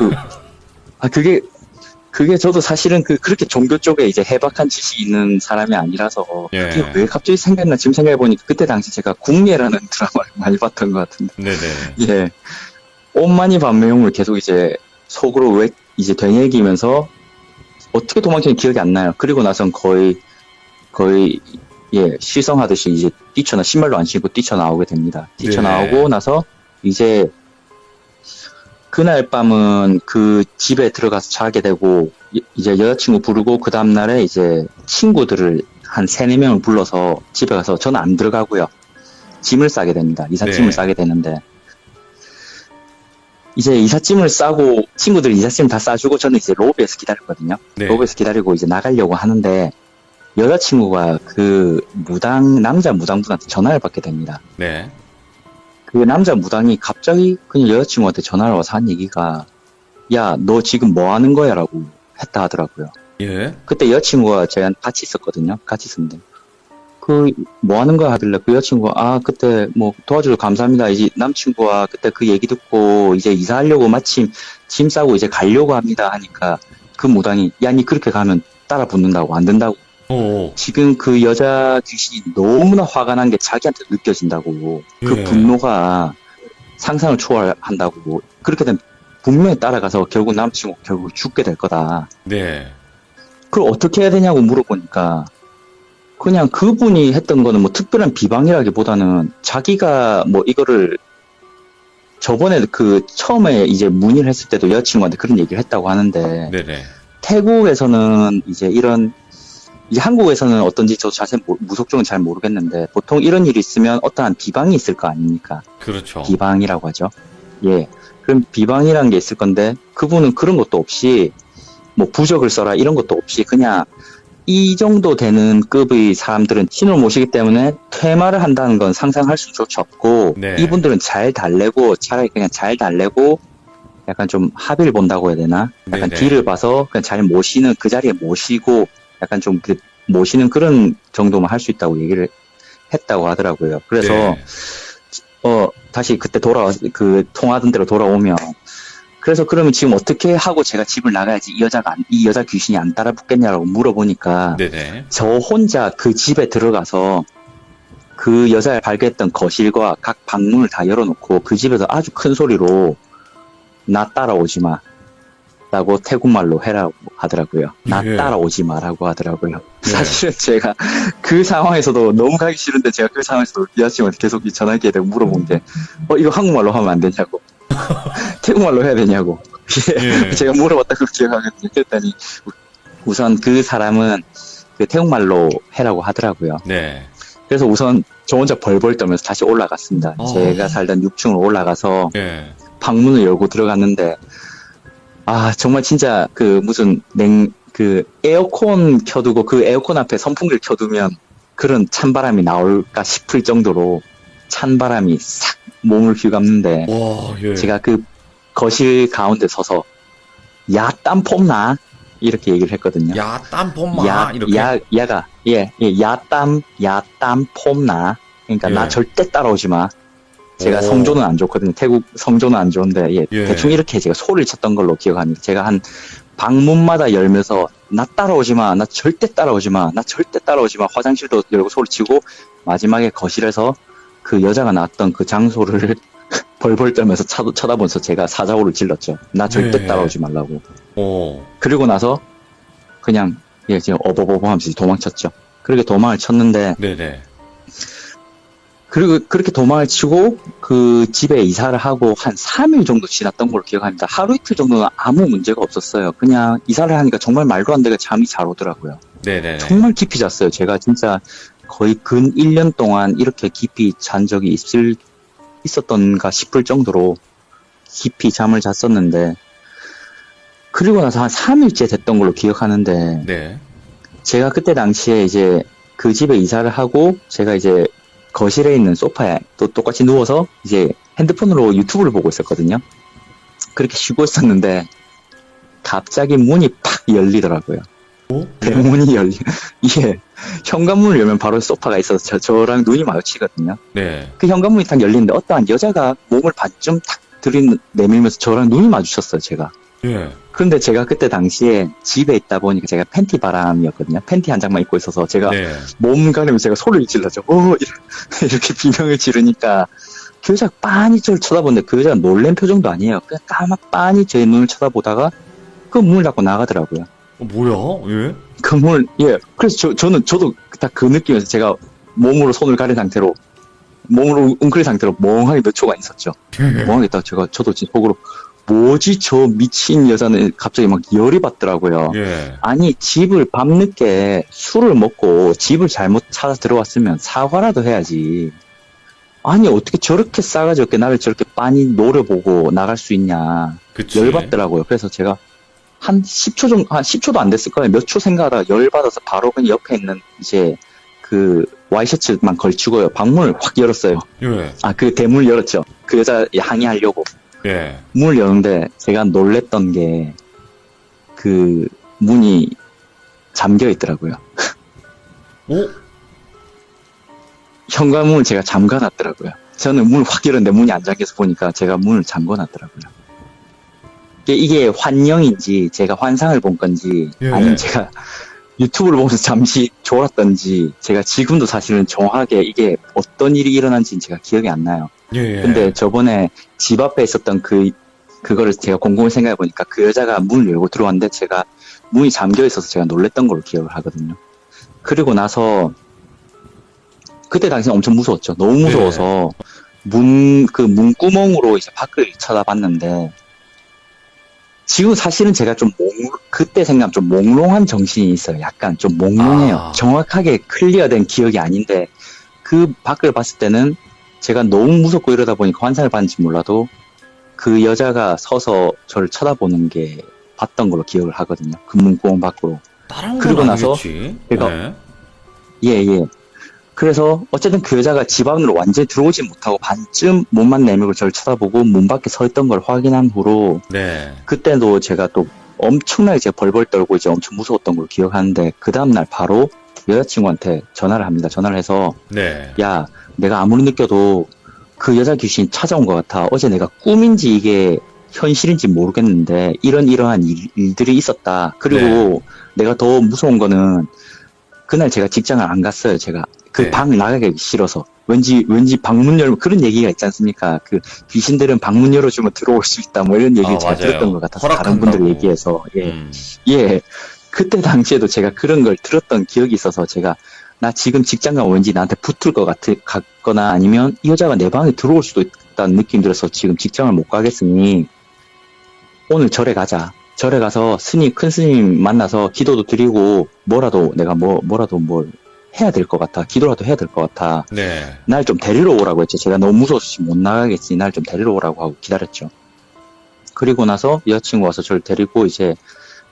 그게 저도 사실은 그렇게 종교 쪽에 이제 해박한 지식이 있는 사람이 아니라서 예. 그게 왜 갑자기 생각나 지금 생각해보니까 그때 당시 제가 궁예라는 드라마를 많이 봤던 것 같은데 네네. 예, 옴마니 밤매홈을 계속 이제 속으로 이제 되새기면서 어떻게 도망치는지 기억이 안 나요. 그리고 나선 거의 예, 시성하듯이 이제 신발도 안 신고 뛰쳐나오게 됩니다. 뛰쳐나오고 네. 나서 이제 그날 밤은 그 집에 들어가서 자게 되고 이제 여자친구 부르고 그 다음날에 이제 친구들을 한 3-4명을 불러서 집에 가서 저는 안 들어가고요. 짐을 싸게 됩니다. 이삿짐을 네. 싸게 되는데 이제 이삿짐을 싸고 친구들이 이삿짐 다 싸주고 저는 이제 로비에서 기다렸거든요. 네. 로비에서 기다리고 이제 나가려고 하는데 여자친구가 그 남자 무당분한테 전화를 받게 됩니다. 네. 그 남자 무당이 갑자기 그냥 여자친구한테 전화를 와서 한 얘기가 야, 너 지금 뭐 하는 거야? 라고 했다 하더라고요. 예. 그때 여자친구가 제가 같이 있었거든요. 같이 있었는데. 뭐 하는 거야? 하길래 그 여자친구가 그때 뭐 도와줘서 감사합니다. 이제 남친구와 그때 그 얘기 듣고 이제 이사하려고 마침 짐 싸고 이제 가려고 합니다. 하니까 그 무당이 야, 니 그렇게 가면 따라 붙는다고 안 된다고. 오. 지금 그 여자 귀신이 너무나 화가 난 게 자기한테 느껴진다고. 그 예. 분노가 상상을 초월한다고. 그렇게 되면 분명히 따라가서 결국 남친구 결국 죽게 될 거다. 네. 그걸 어떻게 해야 되냐고 물어보니까 그냥 그분이 했던 거는 뭐 특별한 비방이라기보다는 자기가 뭐 이거를 저번에 그 처음에 이제 문의를 했을 때도 여자친구한테 그런 얘기를 했다고 하는데 네네. 태국에서는 이제 이제 한국에서는 어떤지 저 자세히 무속종은 잘 모르겠는데 보통 이런 일이 있으면 어떠한 비방이 있을 거 아닙니까? 그렇죠. 비방이라고 하죠. 예. 그럼 비방이라는 게 있을 건데 그분은 그런 것도 없이 뭐 부적을 써라 이런 것도 없이 그냥 이 정도 되는 급의 사람들은 신을 모시기 때문에 퇴마를 한다는 건 상상할 수조차 없고 네. 이분들은 잘 달래고 차라리 그냥 잘 달래고 약간 좀 합의를 본다고 해야 되나? 약간 네네. 뒤를 봐서 그냥 잘 모시는 그 자리에 모시고 약간 좀 모시는 그런 정도만 할 수 있다고 얘기를 했다고 하더라고요. 그래서 네. 다시 그때 그 통화하던 대로 돌아오면 그래서 그러면 지금 어떻게 하고 제가 집을 나가야지 이 여자 귀신이 안 따라 붙겠냐라고 물어보니까 네네. 저 혼자 그 집에 들어가서 그 여자를 발견했던 거실과 각 방문을 다 열어놓고 그 집에서 아주 큰 소리로 나 따라오지 마 라고 태국말로 해라고 하더라고요. 나 예. 따라오지 마라고 하더라고요. 예. 사실은 제가 그 상황에서도 너무 가기 싫은데 제가 그 상황에서도 여자친구한테 계속 전화기에 대고 물어본 게 이거 한국말로 하면 안 되냐고 태국말로 해야 되냐고 예. 제가 물어봤다고 기억하거든요. 그랬더니 우선 그 사람은 그 태국말로 해라고 하더라고요. 네. 그래서 우선 저 혼자 벌벌 떨면서 다시 올라갔습니다. 제가 살던 6층으로 올라가서 예. 방문을 열고 들어갔는데 정말 진짜 그 에어컨 켜두고 그 에어컨 앞에 선풍기를 켜두면 그런 찬바람이 나올까 싶을 정도로 찬바람이 싹 몸을 휘감는데 와, 예. 제가 그 거실 가운데 서서 야, 땀 폼나? 이렇게 얘기를 했거든요. 야, 땀 폼마 이렇게. 야가 야, 땀 폼나? 그러니까 예. 나 절대 따라오지 마. 제가 오. 성조는 안 좋거든요. 태국 성조는 안 좋은데, 예. 대충 이렇게 제가 소리를 쳤던 걸로 기억합니다. 제가 한 방문마다 열면서, 나 따라오지 마. 나 절대 따라오지 마. 나 절대 따라오지 마. 화장실도 열고 소리치고, 마지막에 거실에서 그 여자가 나왔던 그 장소를 벌벌 떨면서 쳐다보면서 제가 사자고를 질렀죠. 나 절대 네. 따라오지 말라고. 어, 그리고 나서 그냥 예, 지금 어버버버 하면서 도망쳤죠. 그렇게 도망을 쳤는데 네네. 그리고 그렇게 도망을 치고 그 집에 이사를 하고 한 3일 정도 지났던 걸로 기억합니다. 하루 이틀 정도는 아무 문제가 없었어요. 그냥 이사를 하니까 정말 말도 안 되게 잠이 잘 오더라고요. 네네네. 정말 깊이 잤어요. 제가 진짜 거의 근 1년 동안 이렇게 깊이 잔 적이 있었던가 싶을 정도로 깊이 잠을 잤었는데 그리고 나서 한 3일째 됐던 걸로 기억하는데 네. 제가 그때 당시에 이제 그 집에 이사를 하고 제가 이제 거실에 있는 소파에 또 똑같이 누워서 이제 핸드폰으로 유튜브를 보고 있었거든요. 그렇게 쉬고 있었는데 갑자기 문이 팍 열리더라고요. 오? 대문이 이게 현관문을 열면 바로 소파가 있어서 저랑 눈이 마주치거든요. 네. 그 현관문이 딱 열리는데 어떠한 여자가 몸을 반쯤 탁 내밀면서 저랑 눈이 마주쳤어요, 제가. 예. 그런데 제가 그때 당시에 집에 있다 보니까 제가 팬티 바람이었거든요. 팬티 한 장만 입고 있어서 제가 네. 몸 가리면 제가 소리를 질렀죠. 이렇게 비명을 지르니까 그 여자가 빤히 저를 쳐다보는데 그 여자가 놀란 표정도 아니에요. 그냥 까맣 빤히 제 눈을 쳐다보다가 그 문을 닫고 나가더라고요. 뭐야? 예? 그 문을, 예. 그래서 저도 딱 그 느낌에서 제가 몸으로 손을 가린 상태로, 몸으로 웅크린 상태로 멍하게 몇 초간 있었죠. 멍하게 있다가 저도 진짜 속으로, 뭐지 저 미친 여자는 갑자기 막 열이 받더라고요. 예. 아니 집을 밤늦게 술을 먹고 집을 잘못 찾아 들어왔으면 사과라도 해야지. 아니 어떻게 저렇게 싸가지 없게 나를 저렇게 빤히 노려보고 나갈 수 있냐. 그치. 열받더라고요. 그래서 제가 한 10초 정도, 한 10초도 안 됐을 거예요. 몇 초 생각하다가 열받아서 바로 그냥 옆에 있는 이제 그 와이셔츠만 걸치고요. 방문을 확 열었어요. 예. 아, 그 대문을 열었죠. 그 여자 항의하려고. 예. 문을 여는데 제가 놀랬던 게 그 문이 잠겨 있더라고요. 오? 현관문을 제가 잠가 놨더라고요. 저는 문을 확 열었는데 문이 안 잠겨서 보니까 제가 문을 잠궈 놨더라고요. 이게 환영인지 제가 환상을 본 건지 예. 아니면 제가 유튜브를 보면서 잠시 졸았던지 제가 지금도 사실은 정확하게 이게 어떤 일이 일어난지는 제가 기억이 안 나요. 예. 근데 저번에 집 앞에 있었던 그거를 제가 곰곰이 생각해 보니까 그 여자가 문을 열고 들어왔는데 제가 문이 잠겨 있어서 제가 놀랬던 걸로 기억을 하거든요. 그리고 나서 그때 당시에 엄청 무서웠죠. 너무 무서워서 문구멍으로 이제 밖을 쳐다봤는데 지금 사실은 제가 좀 그때 생각하면 좀 몽롱한 정신이 있어요. 약간 좀 몽롱해요. 아. 정확하게 클리어된 기억이 아닌데 그 밖을 봤을 때는 제가 너무 무섭고 이러다 보니까 환상을 봤는지 몰라도 그 여자가 서서 저를 쳐다보는 게 봤던 걸로 기억을 하거든요. 그 문구멍 밖으로. 다른 그리고 건 나서 아니겠지. 제가 네. 예. 그래서 어쨌든 그 여자가 집 안으로 완전히 들어오지 못하고 반쯤 몸만 내밀고 저를 쳐다보고 문 밖에 서 있던 걸 확인한 후로 네. 그때도 제가 또 엄청나게 제가 벌벌 떨고 이제 엄청 무서웠던 걸 기억하는데 그 다음날 바로 여자친구한테 전화를 합니다. 전화를 해서 네. 야 내가 아무리 느껴도 그 여자 귀신이 찾아온 것 같아. 어제 내가 꿈인지 이게 현실인지 모르겠는데 이러한 일들이 있었다. 그리고 내가 더 무서운 거는 그날 제가 직장을 안 갔어요. 제가 그 네. 방 나가기 싫어서 왠지 방문 열면 그런 얘기가 있지 않습니까? 그 귀신들은 방문 열어주면 들어올 수 있다. 뭐 이런 얘기를 제가 맞아요. 들었던 것 같아서 다른 허락한다고. 분들 얘기해서 음. 예. 그때 당시에도 제가 그런 걸 들었던 기억이 있어서 제가 나 지금 직장 가면 왠지 나한테 붙을 것 같거나 아니면 이 여자가 내 방에 들어올 수도 있다는 느낌 들어서 지금 직장을 못 가겠으니 오늘 절에 가자. 절에 가서 큰 스님 만나서 기도도 드리고 뭐라도 내가 뭐라도 뭘 해야 될 것 같아. 기도라도 해야 될 것 같아. 네. 날 좀 데리러 오라고 했죠. 제가 너무 무서워서 지금 못 나가겠으니 날 좀 데리러 오라고 하고 기다렸죠. 그리고 나서 여자친구 와서 저를 데리고 이제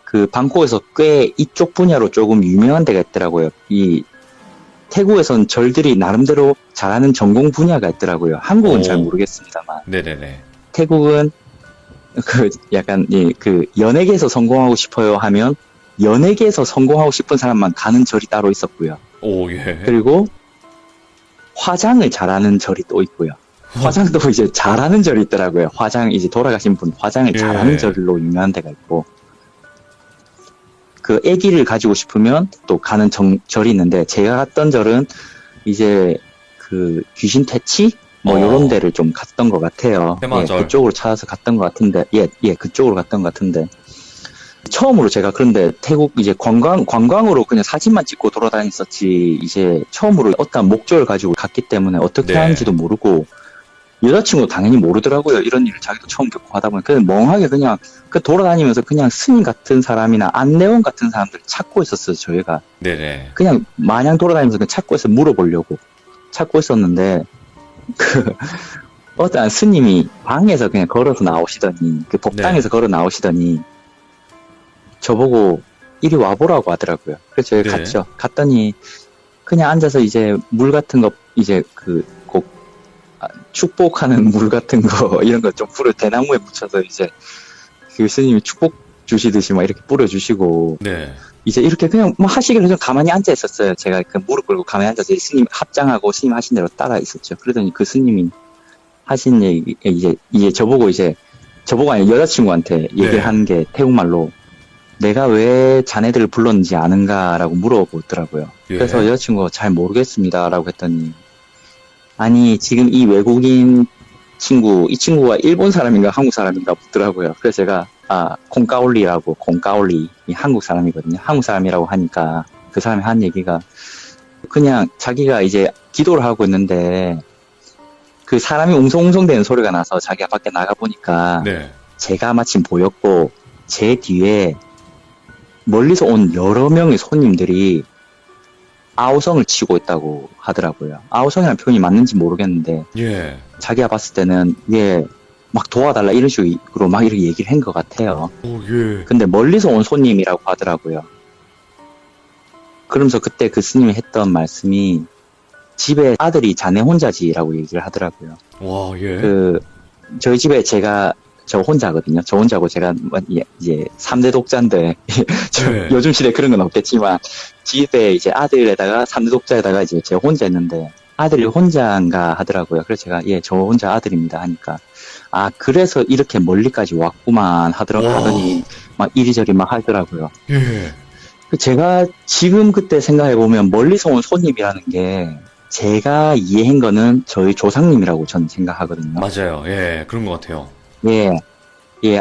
그 방콕에서 꽤 이쪽 분야로 조금 유명한 데가 있더라고요. 이 태국에선 절들이 나름대로 잘하는 전공 분야가 있더라고요. 한국은 오. 잘 모르겠습니다만 네네네. 태국은 그 약간 그 연예계에서 성공하고 싶어요 하면 연예계에서 성공하고 싶은 사람만 가는 절이 따로 있었고요. 오, 예. 그리고 화장을 잘하는 절이 또 있고요. 화장도 이제 잘하는 절이 있더라고요. 이제 돌아가신 분 화장을 예. 잘하는 절로 유명한 데가 있고 그 아기를 가지고 싶으면 또 가는 절이 있는데 제가 갔던 절은 이제 그 귀신 퇴치 뭐 요런 데를 좀 갔던 것 같아요. 예, 테마절. 그쪽으로 찾아서 갔던 것 같은데, 그쪽으로 갔던 것 같은데. 처음으로 제가 그런데 태국 이제 관광으로 그냥 사진만 찍고 돌아다녔었지, 이제 처음으로 어떤 목적을 가지고 갔기 때문에 어떻게 네. 하는지도 모르고, 여자친구 당연히 모르더라고요. 이런 일을 자기도 처음 겪고 하다 보니까 그냥 멍하게 그냥 그 돌아다니면서 그냥 스님 같은 사람이나 안내원 같은 사람들 찾고 있었어요, 저희가. 네네. 그냥 마냥 돌아다니면서 그냥 찾고 있어 물어보려고 찾고 있었는데, 그 어떤 스님이 방에서 그냥 걸어서 나오시더니, 그 법당에서 걸어 나오시더니 저보고 이리 와보라고 하더라고요. 그래서 저희 네. 갔죠. 갔더니 그냥 앉아서 이제 물 같은 거, 이제 축복하는 물 같은 거 이런 거 좀 불을 대나무에 묻혀서 이제 그 스님이 축복 주시듯이 막 이렇게 뿌려주시고, 네. 이제 이렇게 그냥 뭐 하시길래 좀 가만히 앉아 있었어요. 제가 그 무릎 꿇고 가만히 앉아서 스님 합장하고 스님 하신 대로 따라 있었죠. 그러더니 그 스님이 하신 얘기, 이제 저보고 아니 여자친구한테 얘기를 네. 하는 게 태국말로, 내가 왜 자네들을 불렀는지 아는가라고 물어보더라고요. 예. 그래서 여자친구가 잘 모르겠습니다라고 했더니, 아니 지금 이 외국인 친구, 이 친구가 일본 사람인가 한국 사람인가 묻더라고요. 그래서 제가 콩까올리라고, 콩까올리, 이 한국 사람이거든요. 한국 사람이라고 하니까 그 사람이 한 얘기가, 그냥 자기가 이제 기도를 하고 있는데 그 사람이 웅성웅성대는 소리가 나서 자기가 밖에 나가 보니까 네. 제가 마침 보였고, 제 뒤에 멀리서 온 여러 명의 손님들이 아우성을 치고 있다고 하더라고요. 아우성이라는 표현이 맞는지 모르겠는데, 예. 자기가 봤을 때는 막 도와달라 이런 식으로 막 이렇게 얘기를 한 것 같아요. 오, 예. 근데 멀리서 온 손님이라고 하더라고요. 그러면서 그때 그 스님이 했던 말씀이, 집에 아들이 자네 혼자지라고 얘기를 하더라고요. 와, 예. 저희 집에 저 혼자거든요. 저 혼자고 제가 이제 3대 독자인데 네. 요즘 시대에 그런 건 없겠지만, 집에 이제 아들에다가 3대 독자에다가 이제 제가 혼자 있는데, 아들이 혼자인가 하더라고요. 그래서 제가 저 혼자 아들입니다 하니까, 그래서 이렇게 멀리까지 왔구만 하더니 막 이리저리 막 하더라고요. 예. 제가 지금 그때 생각해보면 멀리서 온 손님이라는 게, 제가 이해한 거는 저희 조상님이라고 저는 생각하거든요. 맞아요. 예. 그런 것 같아요.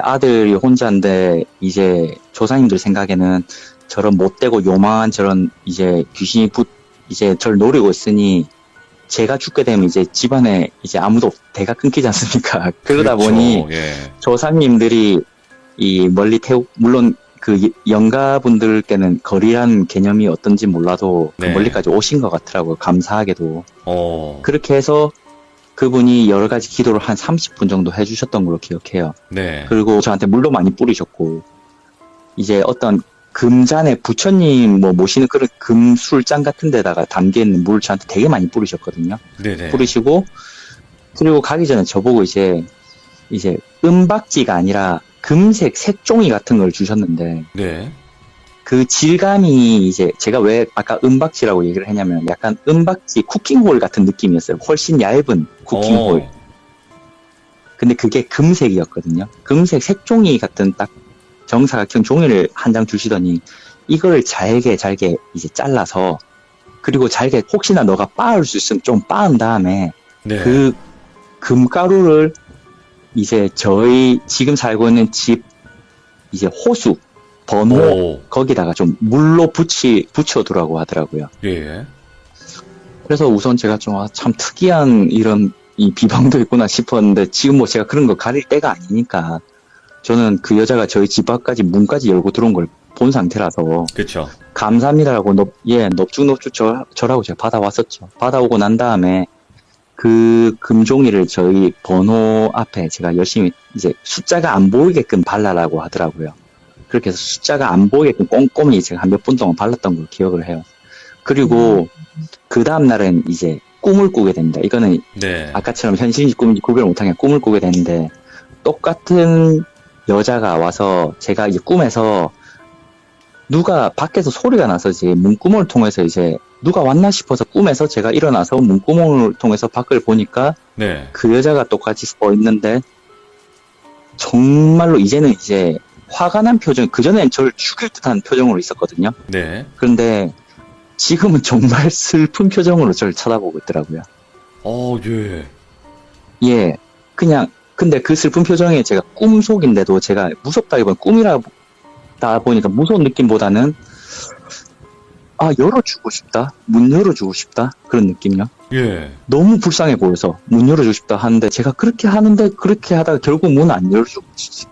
아들이 혼자인데, 이제 조상님들 생각에는 저런 못되고 요망한 저런 이제 귀신이 이제 저를 노리고 있으니, 제가 죽게 되면 이제 집안에 이제 아무도 대가 끊기지 않습니까? 그러다 그렇죠. 보니 예. 조상님들이 이 멀리 물론 그 영가분들께는 거리라는 개념이 어떤지 몰라도 그 네. 멀리까지 오신 것 같더라고요. 감사하게도. 어. 그렇게 해서 그분이 여러 가지 기도를 한 30분 정도 해주셨던 걸로 기억해요. 네. 그리고 저한테 물도 많이 뿌리셨고, 이제 어떤 금잔에 부처님 모시는 그런 금술잔 같은 데다가 담겨있는 물 저한테 되게 많이 뿌리셨거든요. 네네. 뿌리시고, 그리고 가기 전에 저보고 이제 은박지가 아니라 금색 색종이 같은 걸 주셨는데, 네. 그 질감이 이제 제가 왜 아까 은박지라고 얘기를 했냐면, 약간 은박지 쿠킹홀 같은 느낌이었어요. 훨씬 얇은 쿠킹홀. 근데 그게 금색이었거든요. 금색 색종이 같은 딱 정사각형 종이를 한 장 주시더니, 이걸 잘게 이제 잘라서, 그리고 잘게 혹시나 너가 빻을 수 있으면 좀 빻은 다음에, 네. 그 금가루를 이제 저희 지금 살고 있는 집 이제 호수 번호 오. 거기다가 좀 물로 붙여두라고 하더라고요. 예. 그래서 우선 제가 좀 참 특이한 이런 이 비방도 있구나 싶었는데, 지금 제가 그런 거 가릴 때가 아니니까, 저는 그 여자가 저희 집 앞까지 문까지 열고 들어온 걸 본 상태라서 그쵸. 감사합니다라고 넙죽넙죽 절하고 제가 받아왔었죠. 받아오고 난 다음에 그 금종이를 저희 번호 앞에 제가 열심히 이제 숫자가 안 보이게끔 발라라고 하더라고요. 그렇게 해서 숫자가 안 보이게끔 꼼꼼히 제가 한 몇 분 동안 발랐던 걸 기억을 해요. 그리고 그 다음날은 이제 꿈을 꾸게 됩니다. 이거는 네. 아까처럼 현실인지 꿈인지 구별 못하게 꿈을 꾸게 되는데, 똑같은 여자가 와서 제가 이제 꿈에서 누가 밖에서 소리가 나서 이제 문구멍을 통해서 이제 누가 왔나 싶어서 꿈에서 제가 일어나서 문구멍을 통해서 밖을 보니까 네. 그 여자가 똑같이 서 있는데, 정말로 이제는 이제 화가 난 표정, 그전엔 저를 죽일 듯한 표정으로 있었거든요. 네. 그런데 지금은 정말 슬픈 표정으로 저를 쳐다보고 있더라고요. 예. 예, 그냥, 근데 그 슬픈 표정에 제가 꿈속인데도 제가 무섭다기보다 꿈이라다 보니까 무서운 느낌보다는, 아, 열어주고 싶다? 문 열어주고 싶다? 그런 느낌이요. 예. 너무 불쌍해 보여서 문 열어주고 싶다 하는데 제가 그렇게 하는데 그렇게 하다가 결국 문 안 열어주고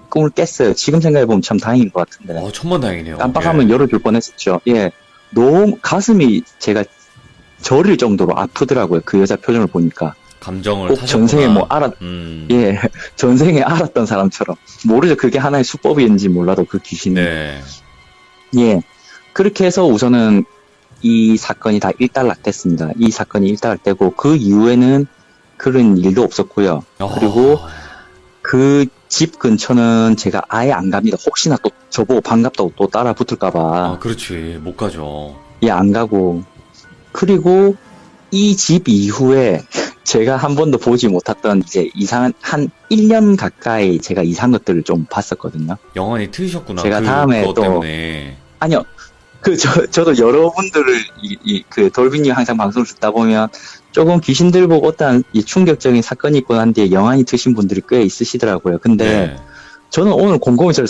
꿈을 깼어요. 지금 생각해보면 참 다행인 것 같은데. 천만다행이네요. 깜빡하면 예. 열어줄 뻔했었죠. 예. 너무 가슴이 제가 저릴 정도로 아프더라고요. 그 여자 표정을 보니까. 감정을 꼭 타셨구나. 전생에 뭐 예. 전생에 알았던 사람처럼. 모르죠. 그게 하나의 수법인지 몰라도 그 귀신이. 네. 예. 그렇게 해서 우선은 이 사건이 다 일단락됐습니다. 이 사건이 일단락되고 그 이후에는 그런 일도 없었고요. 그리고 그 집 근처는 제가 아예 안 갑니다. 혹시나 또 저보고 반갑다고 또 따라 붙을까봐. 그렇지. 못 가죠. 예, 안 가고. 그리고 이 집 이후에 제가 한 번도 보지 못했던 이제 이상한 한 1년 가까이 제가 이상한 것들을 좀 봤었거든요. 영원히 트이셨구나. 제가 다음에 그것 또- 때문에. 아니요. 저도 여러분들을, 돌빈님 항상 방송을 듣다 보면 조금 귀신들 보고 어떤 이 충격적인 사건이 있고 난 뒤에 영안이 트신 분들이 꽤 있으시더라고요. 근데 네. 저는 오늘 곰곰이 저를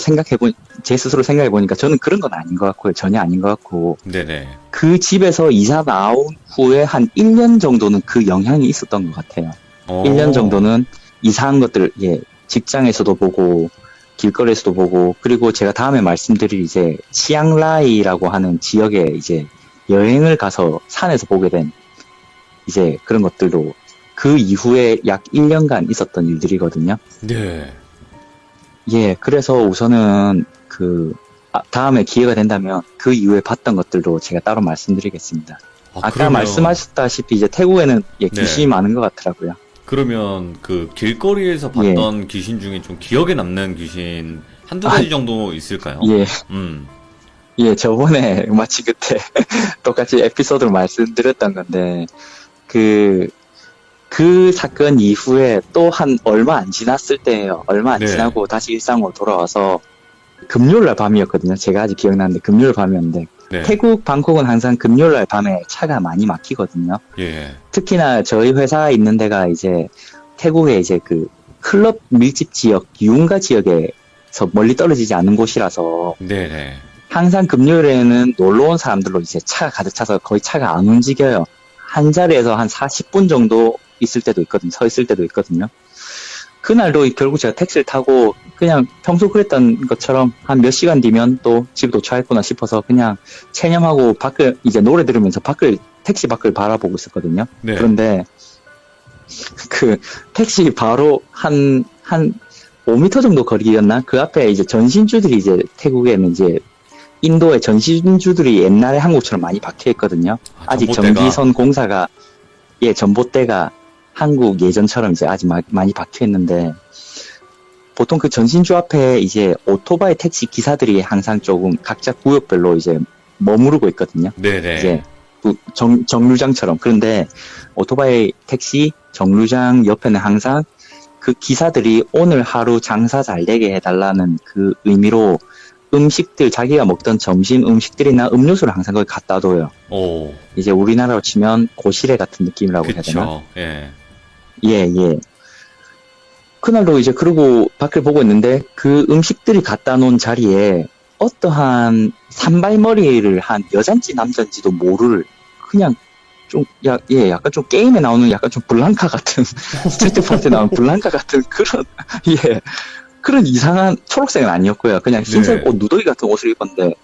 제 스스로 생각해보니까 저는 그런 건 아닌 것 같고요. 전혀 아닌 것 같고. 네네. 그 집에서 이사 나온 후에 한 1년 정도는 그 영향이 있었던 것 같아요. 1년 정도는 이상한 것들, 예, 직장에서도 보고, 길거리에서도 보고, 그리고 제가 다음에 말씀드릴 이제, 치앙라이라고 하는 지역에 이제, 여행을 가서 산에서 보게 된, 이제 그런 것들도 그 이후에 약 1년간 있었던 일들이거든요. 네. 예, 그래서 우선은 다음에 기회가 된다면 그 이후에 봤던 것들도 제가 따로 말씀드리겠습니다. 아까 그러면- 말씀하셨다시피 이제 태국에는 예, 네. 귀신이 많은 것 같더라고요. 그러면 그 길거리에서 봤던 귀신 중에 좀 기억에 남는 귀신 한두 가지 정도 있을까요? 예, 음. 예, 저번에 마치 그때 똑같이 에피소드를 말씀드렸던 건데, 그 사건 이후에 또 한 얼마 안 지났을 때예요. 얼마 안 네. 지나고 다시 일상으로 돌아와서 금요일날 밤이었거든요. 제가 아직 기억나는데 금요일 밤이었는데 네. 태국 방콕은 항상 금요일날 밤에 차가 많이 막히거든요. 예. 특히나 저희 회사 있는 데가 이제 태국의 이제 그 클럽 밀집 지역, 유흥가 지역에서 멀리 떨어지지 않는 곳이라서 네네. 항상 금요일에는 놀러 온 사람들로 이제 차가 가득 차서 거의 차가 안 움직여요. 한 자리에서 한 40분 정도 있을 때도 있거든요. 서 있을 때도 있거든요. 그날도 결국 제가 택시를 타고 그냥 평소 그랬던 것처럼 한 몇 시간 뒤면 또 집 도착했구나 싶어서 그냥 체념하고 밖을 이제 노래 들으면서 택시 밖을 바라보고 있었거든요. 네. 그런데 그 택시 바로 한 5m 정도 거리였나? 그 앞에 이제 전신주들이 이제 태국에는 이제 인도의 전신주들이 옛날에 한국처럼 많이 박혀 있거든요. 아직 전봇대가. 전기선 공사가 전봇대가 한국 예전처럼 이제 아직 많이 박혀 있는데 보통 그 전신주 앞에 이제 오토바이 택시 기사들이 항상 조금 각자 구역별로 이제 머무르고 있거든요. 네네. 이제 정류장처럼. 그런데 오토바이 택시 정류장 옆에는 항상 그 기사들이 오늘 하루 장사 잘 되게 해달라는 그 의미로 음식들, 자기가 먹던 점심 음식들이나 음료수를 항상 거기 갖다 둬요. 오. 이제 우리나라로 치면 고시래 같은 느낌이라고 해야 되나? 그쵸. 예. 예. 그날도 이제 그러고 밖을 보고 있는데 그 음식들이 갖다 놓은 자리에 어떠한 산발머리를 한 여잔지 남잔지도 모를 그냥 좀, 약간 좀 게임에 나오는 약간 좀 블랑카 같은, 스트리트 파트에 나오는 블랑카 같은 그런 이상한 초록색은 아니었고요. 그냥 흰색 네. 옷, 누더기 같은 옷을 입었는데,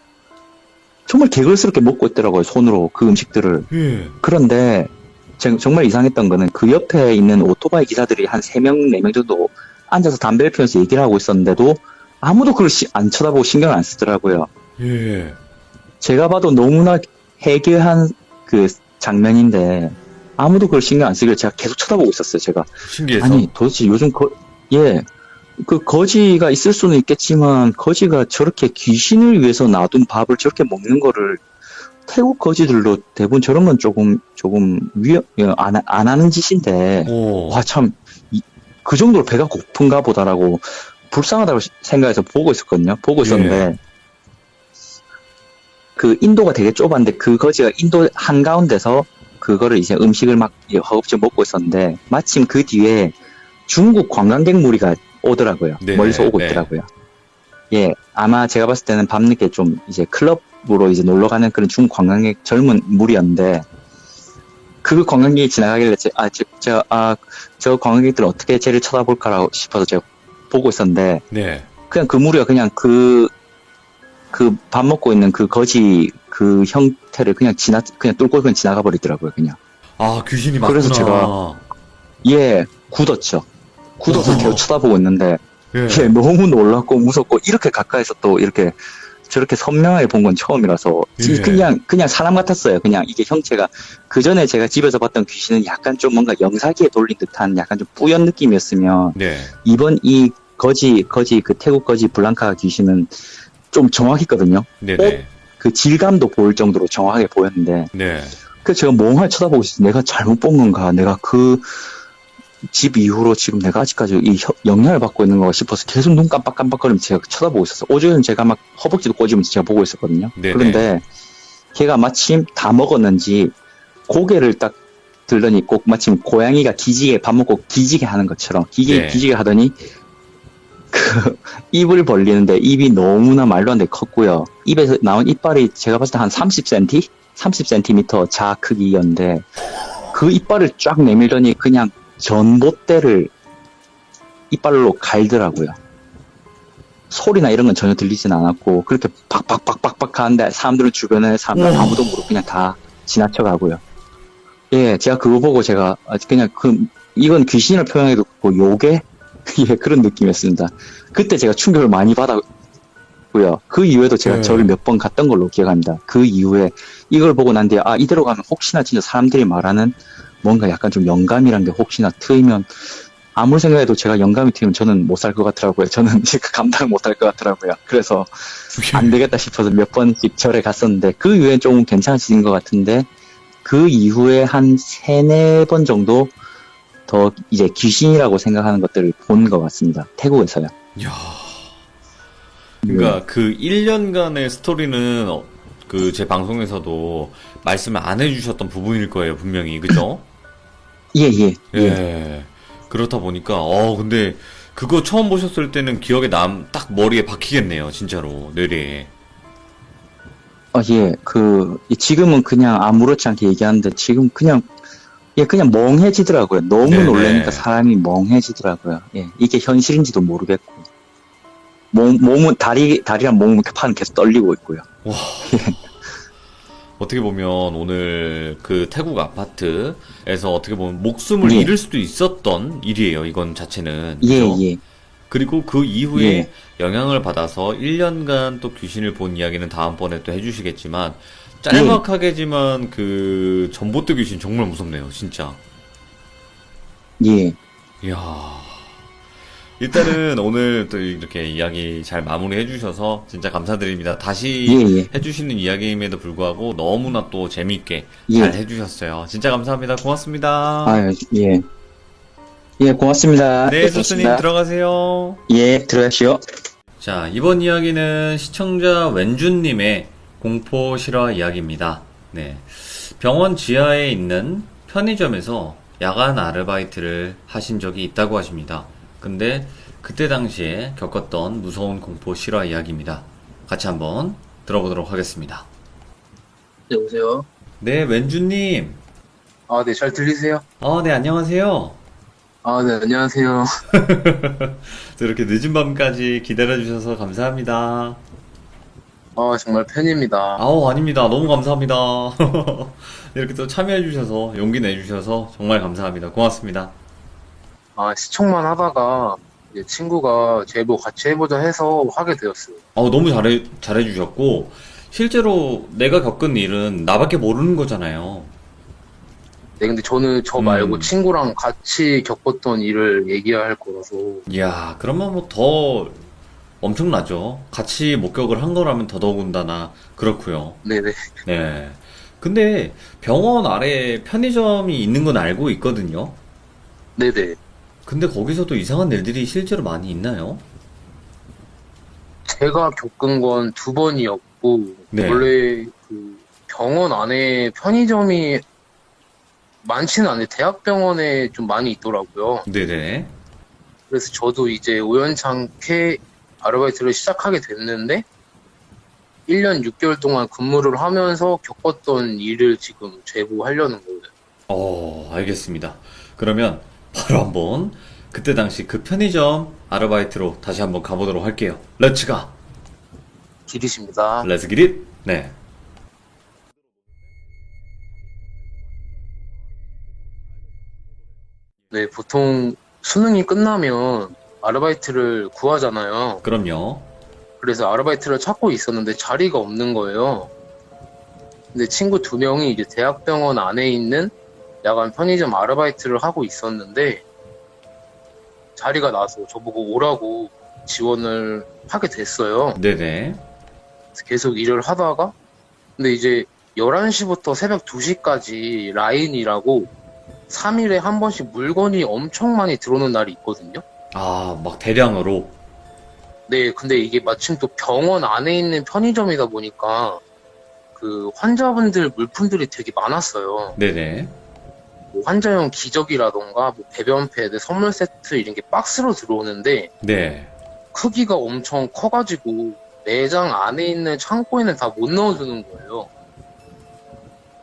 정말 개걸스럽게 먹고 있더라고요, 손으로 그 음식들을. 예. 그런데, 정말 이상했던 거는 그 옆에 있는 오토바이 기사들이 한 3명, 4명 정도 앉아서 담배를 피우면서 얘기를 하고 있었는데도 아무도 그걸 안 쳐다보고 신경을 안 쓰더라고요. 예. 제가 봐도 너무나 해괴한 그 장면인데 아무도 그걸 신경 안 쓰길래 제가 계속 쳐다보고 있었어요. 제가 신기해서. 아니 도대체 요즘 그 거지가 있을 수는 있겠지만 거지가 저렇게 귀신을 위해서 놔둔 밥을 저렇게 먹는 거를 태국 거지들도 대부분 저런 건 조금 안 하는 짓인데 오. 와 참 그 정도로 배가 고픈가 보다라고 불쌍하다고 생각해서 보고 있었거든요. 보고 있었는데 그 인도가 되게 좁았는데 그 거지가 인도 한가운데서 그거를 이제 음식을 막 허겁지겁 먹고 있었는데 마침 그 뒤에 중국 관광객 무리가 오더라고요. 네, 멀리서 오고 네. 있더라고요. 예, 아마 제가 봤을 때는 밤늦게 좀 이제 클럽으로 이제 놀러 가는 그런 중국 관광객 젊은 무리였는데, 그 관광객이 지나가길래 저 관광객들 어떻게 쟤를 쳐다볼까라고 싶어서 제가 보고 있었는데, 네. 그냥 그 무리가 그냥 그 밥 먹고 있는 그 거지 그 형태를 그냥 뚫고 그냥 지나가 버리더라고요, 그냥. 아, 귀신이 맞구나. 그래서 제가 예, 굳었죠. 굳어서 어허. 계속 쳐다보고 있는데, 예. 예, 너무 놀랍고 무섭고, 이렇게 가까이서 또 이렇게 저렇게 선명하게 본 건 처음이라서, 예. 그냥 사람 같았어요. 그냥 이게 형체가. 그 전에 제가 집에서 봤던 귀신은 약간 좀 뭔가 영사기에 돌린 듯한 약간 좀 뿌연 느낌이었으면, 네. 이번 이 그 태국 거지 블랑카 귀신은 좀 정확했거든요. 네네. 그 질감도 보일 정도로 정확하게 보였는데, 네. 그래서 제가 멍하니 쳐다보고 있어요. 내가 잘못 본 건가? 내가 그 집 이후로 지금 내가 아직까지 이 영향을 받고 있는 거 싶어서 계속 눈 깜빡깜빡거리면서 제가 쳐다보고 있었어. 어제는 제가 막 허벅지도 꼬집으면서 제가 보고 있었거든요. 네네. 그런데 걔가 마침 다 먹었는지 고개를 딱 들더니 꼭 마침 고양이가 밥 먹고 기지개 하는 것처럼 네. 기지개 하더니 그 입을 벌리는데 입이 너무나 말도 안 되게 컸고요. 입에서 나온 이빨이 제가 봤을 때 한 30cm? 30cm 자 크기였는데 그 이빨을 쫙 내밀더니 그냥 전봇대를 이빨로 갈더라고요. 소리나 이런 건 전혀 들리진 않았고 그렇게 박박박박박 하는데 주변에 사람들은 우와. 아무도 모르고 그냥 다 지나쳐가고요. 예, 제가 그거 보고 제가 그냥 이건 귀신을 표현해도 요게 예, 그런 느낌이었습니다. 그때 제가 충격을 많이 받았고요. 그 이후에도 제가 네. 저를 몇 번 갔던 걸로 기억합니다. 그 이후에 이걸 보고 난 뒤에 이대로 가면 혹시나 진짜 사람들이 말하는 뭔가 약간 좀 영감이란 게 혹시나 트이면 아무리 생각해도 제가 영감이 트이면 저는 못 살 것 같더라고요. 저는 감당을 못 할 것 같더라고요. 그래서 안 되겠다 싶어서 몇 번씩 절에 갔었는데 그 이후엔 조금 괜찮아진 것 같은데 그 이후에 한 3-4번 정도 더 이제 귀신이라고 생각하는 것들을 본 것 같습니다. 태국에서요. 이야. 그러니까 그 1년간의 스토리는 그 제 방송에서도 말씀을 안 해주셨던 부분일 거예요, 분명히. 그죠? 예. 예. 그렇다 보니까, 근데 그거 처음 보셨을 때는 기억에 딱 머리에 박히겠네요, 진짜로. 뇌리에. 예. 지금은 그냥 아무렇지 않게 얘기하는데 지금 그냥 멍해지더라고요. 너무 네네. 놀라니까 사람이 멍해지더라고요. 예. 이게 현실인지도 모르겠고. 몸은 다리랑 몸은 팔은 계속 떨리고 있고요. 와. 어떻게 보면 오늘 그 태국 아파트에서 어떻게 보면 목숨을 예. 잃을 수도 있었던 일이에요, 이건 자체는. 예, 그죠? 예. 그리고 그 이후에 예. 영향을 받아서 1년간 또 귀신을 본 이야기는 다음번에 또 해주시겠지만, 짤막하게지만 그 전봇대 귀신 정말 무섭네요, 진짜. 예. 이야. 일단은 오늘 또 이렇게 이야기 잘 마무리해 주셔서 진짜 감사드립니다. 다시 예. 해주시는 이야기임에도 불구하고 너무나 또 재밌게 예. 잘 해주셨어요. 진짜 감사합니다. 고맙습니다. 예. 예, 고맙습니다. 네, 수스님 고맙습니다. 들어가세요. 예, 들어가시오. 자, 이번 이야기는 시청자 웬준님의 공포 실화 이야기입니다. 네. 병원 지하에 있는 편의점에서 야간 아르바이트를 하신 적이 있다고 하십니다. 근데 그때 당시에 겪었던 무서운 공포 실화 이야기입니다. 같이 한번 들어보도록 하겠습니다. 여보세요? 네, 웬준님. 네, 잘 들리세요? 네, 안녕하세요. 네, 안녕하세요. 또 이렇게 늦은 밤까지 기다려주셔서 감사합니다. 정말 팬입니다. 아닙니다. 너무 감사합니다. 이렇게 또 참여해주셔서, 용기 내주셔서 정말 감사합니다. 고맙습니다. 시청만 하다가 이제 친구가 제보 같이 해보자 해서 하게 되었어요. 너무 잘해주셨고, 실제로 내가 겪은 일은 나밖에 모르는 거잖아요. 네, 근데 저는 저 말고 친구랑 같이 겪었던 일을 얘기할 거라서. 이야, 그러면 뭐 더 엄청나죠. 같이 목격을 한 거라면 더더군다나 그렇고요. 네네. 네. 근데 병원 아래에 편의점이 있는 건 알고 있거든요. 네네. 근데 거기서도 이상한 일들이 실제로 많이 있나요? 제가 겪은 건 2번이었고, 네. 원래 그 병원 안에 편의점이 많지는 않은데 대학병원에 좀 많이 있더라고요. 네네. 그래서 저도 이제 우연찮게 아르바이트를 시작하게 됐는데 1년 6개월 동안 근무를 하면서 겪었던 일을 지금 제보하려는 거예요. 알겠습니다. 그러면 바로 한번 그때 당시 그 편의점 아르바이트로 다시 한번 가보도록 할게요. 렛츠 가! 길이십니다. 렛츠 기릿! 네. 네, 보통 수능이 끝나면 아르바이트를 구하잖아요. 그럼요. 그래서 아르바이트를 찾고 있었는데 자리가 없는 거예요. 근데 친구 2명이 이제 대학병원 안에 있는 야간 편의점 아르바이트를 하고 있었는데 자리가 나서 저보고 오라고 지원을 하게 됐어요. 네네. 그래서 계속 일을 하다가 근데 이제 11시부터 새벽 2시까지 라인이라고 3일에 한 번씩 물건이 엄청 많이 들어오는 날이 있거든요. 막 대량으로. 네, 근데 이게 마침 또 병원 안에 있는 편의점이다 보니까 그 환자분들 물품들이 되게 많았어요. 네네. 뭐 환자용 기저귀라던가 뭐 배변 패드, 선물 세트 이런 게 박스로 들어오는데 네. 크기가 엄청 커가지고 매장 안에 있는 창고에는 다 못 넣어두는 거예요.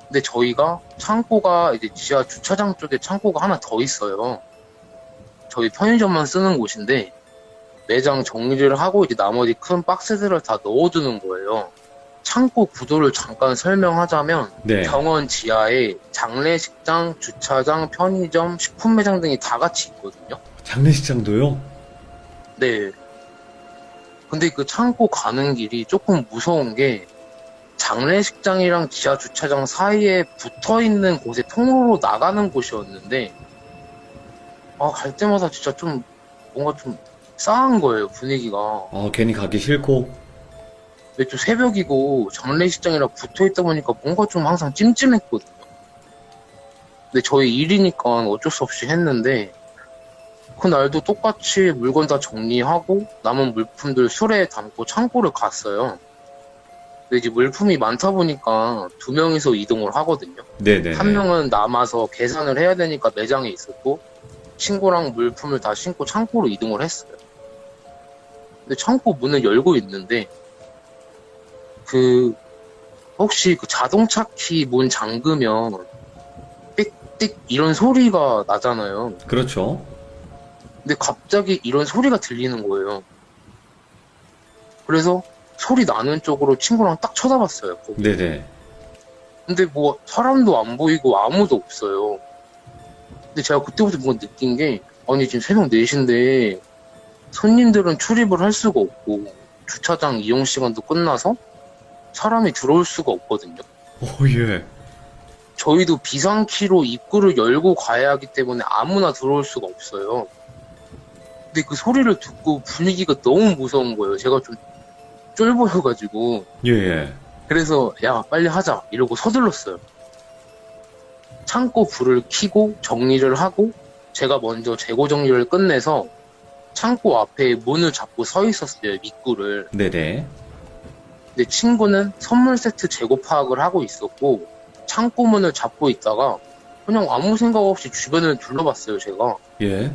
근데 저희가 창고가 이제 지하 주차장 쪽에 창고가 하나 더 있어요. 저희 편의점만 쓰는 곳인데 매장 정리를 하고 이제 나머지 큰 박스들을 다 넣어두는 거예요. 창고 구도를 잠깐 설명하자면 네. 병원 지하에 장례식장, 주차장, 편의점, 식품 매장 등이 다 같이 있거든요. 장례식장도요? 네. 근데 그 창고 가는 길이 조금 무서운 게 장례식장이랑 지하 주차장 사이에 붙어 있는 곳에 통로로 나가는 곳이었는데 갈 때마다 진짜 좀 뭔가 좀 싸한 거예요, 분위기가. 괜히 가기 싫고. 근데 또 새벽이고 장례식장이랑 붙어 있다 보니까 뭔가 좀 항상 찜찜했거든요. 근데 저희 일이니까 어쩔 수 없이 했는데 그날도 똑같이 물건 다 정리하고 남은 물품들 수레에 담고 창고를 갔어요. 근데 이제 물품이 많다 보니까 2명이서 이동을 하거든요. 네네. 한 명은 남아서 계산을 해야 되니까 매장에 있었고 친구랑 물품을 다 싣고 창고로 이동을 했어요. 근데 창고 문을 열고 있는데 혹시 그 자동차 키 문 잠그면 띡띡 이런 소리가 나잖아요. 그렇죠. 근데 갑자기 이런 소리가 들리는 거예요. 그래서 소리 나는 쪽으로 친구랑 딱 쳐다봤어요. 거기. 네네. 근데 뭐 사람도 안 보이고 아무도 없어요. 근데 제가 그때부터 뭔가 느낀 게 아니 지금 새벽 4시인데 손님들은 출입을 할 수가 없고 주차장 이용 시간도 끝나서 사람이 들어올 수가 없거든요. 예. 저희도 비상키로 입구를 열고 가야 하기 때문에 아무나 들어올 수가 없어요. 근데 그 소리를 듣고 분위기가 너무 무서운 거예요. 제가 좀 쫄보여가지고. 예. 그래서 야 빨리 하자 이러고 서둘렀어요. 창고 불을 켜고 정리를 하고 제가 먼저 재고 정리를 끝내서 창고 앞에 문을 잡고 서 있었어요. 입구를. 네네. 근데 친구는 선물 세트 재고 파악을 하고 있었고 창고 문을 잡고 있다가 그냥 아무 생각 없이 주변을 둘러봤어요. 제가. 예.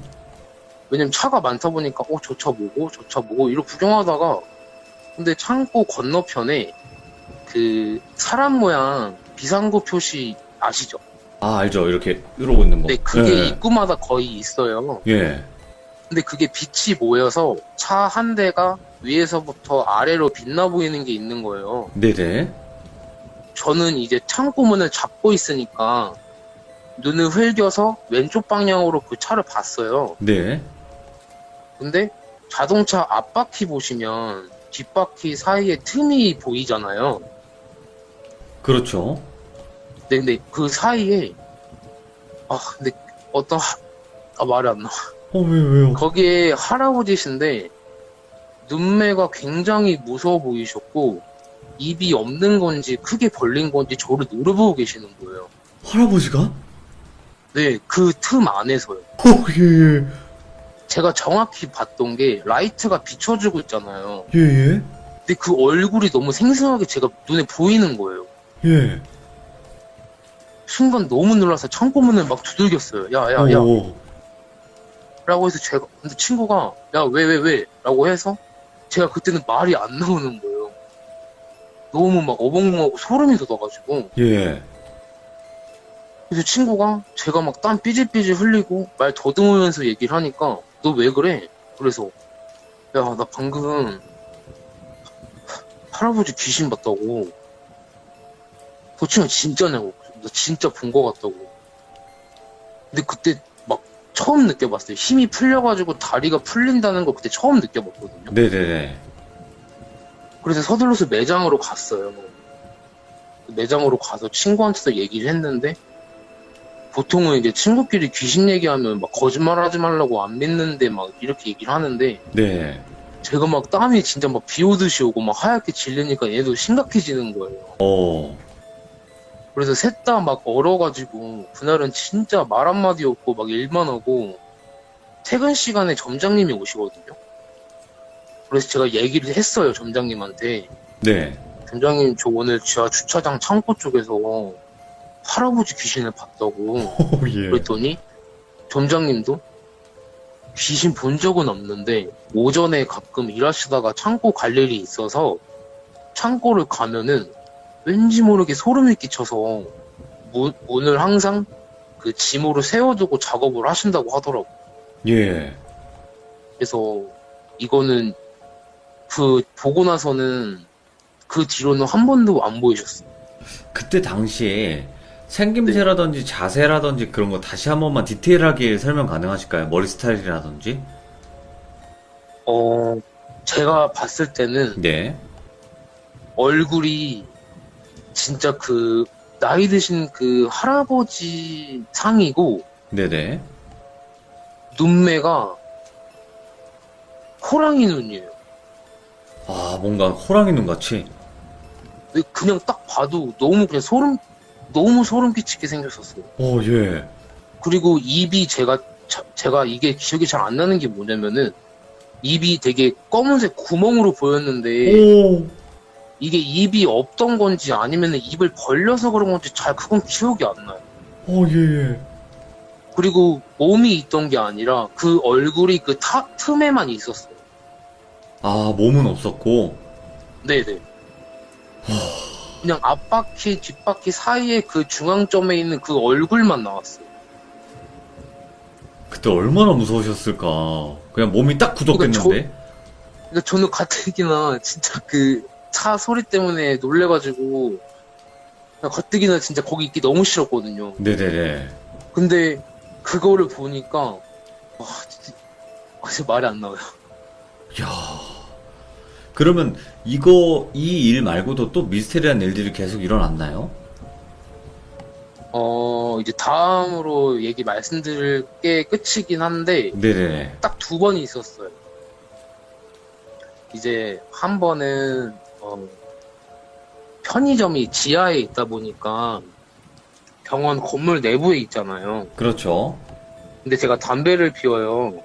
왜냐면 차가 많다 보니까 저 차 보고 저 차 보고 이러고 구경하다가 근데 창고 건너편에 그 사람 모양 비상구 표시 아시죠? 알죠. 이렇게 이러고 있는 거. 근데 그게 예. 입구마다 거의 있어요. 예. 근데 그게 빛이 모여서 차 한 대가 위에서부터 아래로 빛나 보이는 게 있는 거예요. 네네. 저는 이제 창고 문을 잡고 있으니까 눈을 흘겨서 왼쪽 방향으로 그 차를 봤어요. 네. 근데 자동차 앞바퀴 보시면 뒷바퀴 사이에 틈이 보이잖아요. 그렇죠. 근데 그 사이에 근데 말이 안 나와. 왜요? 거기에 할아버지신데 눈매가 굉장히 무서워 보이셨고 입이 없는 건지 크게 벌린 건지 저를 노려보고 계시는 거예요. 할아버지가? 네, 그 틈 안에서요. 예. 제가 정확히 봤던 게 라이트가 비춰주고 있잖아요. 예. 근데 그 얼굴이 너무 생생하게 제가 눈에 보이는 거예요. 예. 순간 너무 놀라서 창고문을 막 두들겼어요. 야. 라고 해서 근데 친구가, 야, 왜? 라고 해서, 제가 그때는 말이 안 나오는 거예요. 너무 막 어벙벙하고 소름이 돋아가지고. 예. 그래서 친구가, 제가 막 땀 삐질삐질 흘리고, 말 더듬으면서 얘기를 하니까, 너 왜 그래? 그래서, 야, 나 방금, 할아버지 귀신 봤다고. 그 친구 진짜냐고. 나 진짜 본 거 같다고. 근데 그때 막 처음 느껴봤어요. 힘이 풀려가지고 다리가 풀린다는 걸 그때 처음 느껴봤거든요. 네네네. 그래서 서둘러서 매장으로 갔어요. 매장으로 가서 친구한테도 얘기를 했는데, 보통은 이제 친구끼리 귀신 얘기하면 막 거짓말 하지 말라고 안 믿는데 막 이렇게 얘기를 하는데, 네. 제가 막 땀이 진짜 막 비 오듯이 오고 막 하얗게 질리니까 얘도 심각해지는 거예요. 어. 그래서 셋 다 막 얼어가지고 그날은 진짜 말 한마디 없고 막 일만 하고 퇴근 시간에 점장님이 오시거든요. 그래서 제가 얘기를 했어요, 점장님한테. 네. 점장님, 저 오늘 지하 주차장 창고 쪽에서 할아버지 귀신을 봤다고. 오, 예. 그랬더니 점장님도 귀신 본 적은 없는데 오전에 가끔 일하시다가 창고 갈 일이 있어서 창고를 가면은 왠지 모르게 소름이 끼쳐서 문을 항상 그 짐으로 세워두고 작업을 하신다고 하더라고요. 예. 그래서 이거는 그 보고 나서는 그 뒤로는 한 번도 안 보이셨어요. 그때 당시에 생김새라든지 자세라든지 그런 거 다시 한 번만 디테일하게 설명 가능하실까요? 머리 스타일이라든지? 제가 봤을 때는 네. 얼굴이 진짜 그 나이 드신 그 할아버지 상이고 네네. 눈매가 호랑이 눈이에요. 아, 뭔가 호랑이 눈 같이. 근데 그냥 딱 봐도 너무 그냥 소름 끼치게 생겼었어요. 오, 예. 그리고 입이 제가 이게 기억이 잘 안 나는 게 뭐냐면은 입이 되게 검은색 구멍으로 보였는데 오. 이게 입이 없던 건지 아니면은 입을 벌려서 그런 건지 잘 그건 기억이 안 나요. 오, 예. 그리고 몸이 있던 게 아니라 그 얼굴이 그 틈에만 있었어요. 아, 몸은 없었고. 네네. 그냥 앞바퀴, 뒷바퀴 사이에 그 중앙점에 있는 그 얼굴만 나왔어요. 그때 얼마나 무서우셨을까. 그냥 몸이 딱 굳었겠는데? 그러니까 저는 가뜩이나 진짜 그 차 소리 때문에 놀래가지고 가뜩이나 진짜 거기 있기 너무 싫었거든요. 네네네. 근데 그거를 보니까 와 진짜 말이 안 나와요. 야. 그러면 이 일 말고도 또 미스테리한 일들이 계속 일어났나요? 이제 다음으로 얘기 말씀드릴 게 끝이긴 한데 네네. 딱 두 번이 있었어요. 이제 한 번은 편의점이 지하에 있다 보니까 병원 건물 내부에 있잖아요. 그렇죠. 근데 제가 담배를 피워요.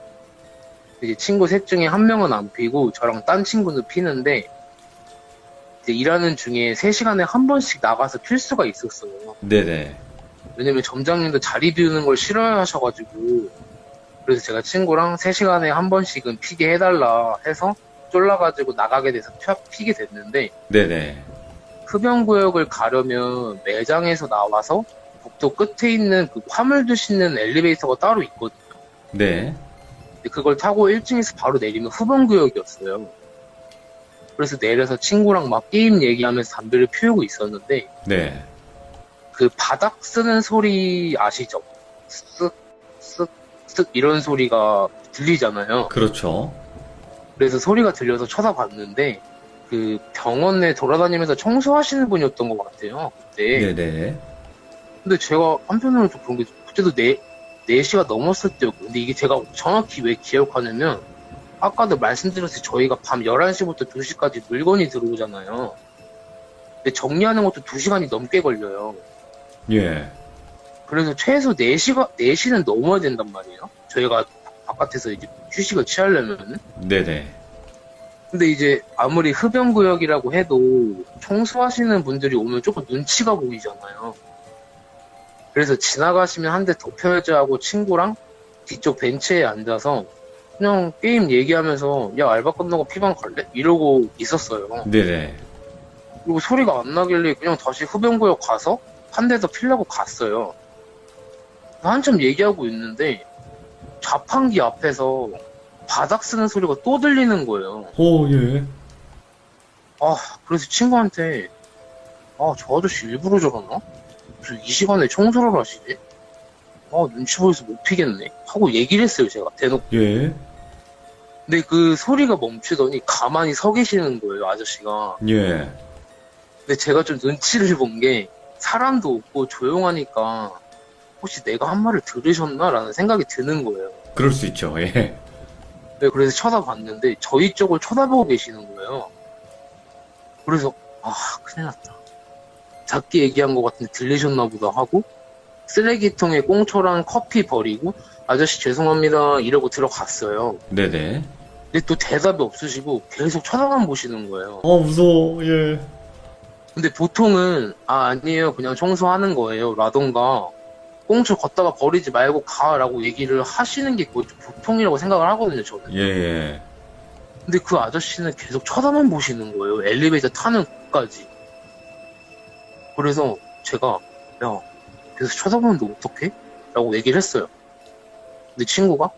이제 친구 셋 중에 한 명은 안 피고 저랑 딴 친구는 피는데 이제 일하는 중에 3시간에 한 번씩 나가서 필 수가 있었어요. 네네. 왜냐면 점장님도 자리 비우는 걸 싫어하셔가지고 그래서 제가 친구랑 3시간에 한 번씩은 피게 해달라 해서 쫄라가지고 나가게 돼서 피게 됐는데 네네. 흡연구역을 가려면 매장에서 나와서 복도 끝에 있는 그 화물도 싣는 엘리베이터가 따로 있거든요. 네. 근데 그걸 타고 1층에서 바로 내리면 흡연구역이었어요. 그래서 내려서 친구랑 막 게임 얘기하면서 담배를 피우고 있었는데 네. 그 바닥 쓰는 소리 아시죠? 쓱, 쓱, 쓱 이런 소리가 들리잖아요. 그렇죠. 그래서 소리가 들려서 쳐다봤는데 그 병원에 돌아다니면서 청소하시는 분이었던 것 같아요. 그때. 네네. 근데 제가 한편으로는 좀 그런 게 그때도 4시가 넘었을 때였고 근데 이게 제가 정확히 왜 기억하냐면 아까도 말씀드렸듯이 저희가 밤 11시부터 2시까지 물건이 들어오잖아요. 근데 정리하는 것도 2시간이 넘게 걸려요. 예. 그래서 최소 4시는 넘어야 된단 말이에요. 저희가 바깥에서 이제 휴식을 취하려면은. 네네. 근데 이제 아무리 흡연구역이라고 해도 청소하시는 분들이 오면 조금 눈치가 보이잖아요. 그래서 지나가시면 한 대 더 펴야지 하고 친구랑 뒤쪽 벤치에 앉아서 그냥 게임 얘기하면서 야 알바 끝나고 피방 갈래? 이러고 있었어요. 네네. 그리고 소리가 안 나길래 그냥 다시 흡연구역 가서 한 대 더 피려고 갔어요. 한참 얘기하고 있는데 자판기 앞에서 바닥 쓰는 소리가 또 들리는 거예요. 예. 그래서 친구한테 저 아저씨 일부러 저러나? 그래서 이 시간에 청소를 하시지? 눈치 보여서 못 피겠네 하고 얘기를 했어요, 제가 대놓고. 예. 근데 그 소리가 멈추더니 가만히 서 계시는 거예요, 아저씨가. 예. 근데 제가 좀 눈치를 본 게 사람도 없고 조용하니까 혹시 내가 한 말을 들으셨나? 라는 생각이 드는 거예요. 그럴 수 있죠. 예. 네, 그래서 쳐다봤는데 저희 쪽을 쳐다보고 계시는 거예요. 그래서 큰일 났다. 작게 얘기한 것 같은데 들리셨나 보다 하고 쓰레기통에 꽁초랑 커피 버리고 아저씨 죄송합니다 이러고 들어갔어요. 네네. 근데 또 대답이 없으시고 계속 쳐다만 보시는 거예요. 무서워. 예. 근데 보통은 아니에요 그냥 청소하는 거예요 라던가 꽁초 걷다가 버리지 말고 가라고 얘기를 하시는 게 보통이라고 생각을 하거든요 저는. 예. 근데 그 아저씨는 계속 쳐다만 보시는 거예요 엘리베이터 타는 곳까지. 그래서 제가 야 계속 쳐다보는데 어떡해? 라고 얘기를 했어요. 근데 친구가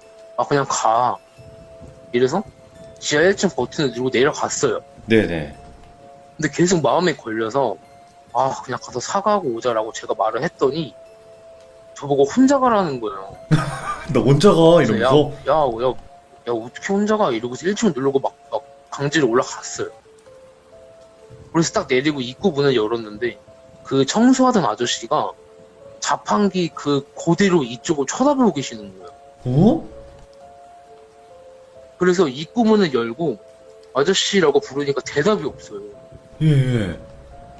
그냥 가 이래서 지하 1층 버튼을 누르고 내려갔어요. 네네. 근데 계속 마음에 걸려서 그냥 가서 사과하고 오자라고 제가 말을 했더니 저보고 혼자 가라는 거예요. 너 혼자 가 그래서 이러면서. 야 어떻게 혼자 가 이러고서 1층 누르고 막 강제로 올라갔어요. 그래서 딱 내리고 입구 문을 열었는데 그 청소하던 아저씨가 자판기 그 그대로 이쪽을 쳐다보고 계시는 거예요. 그래서 입구 문을 열고 아저씨라고 부르니까 대답이 없어요. 예.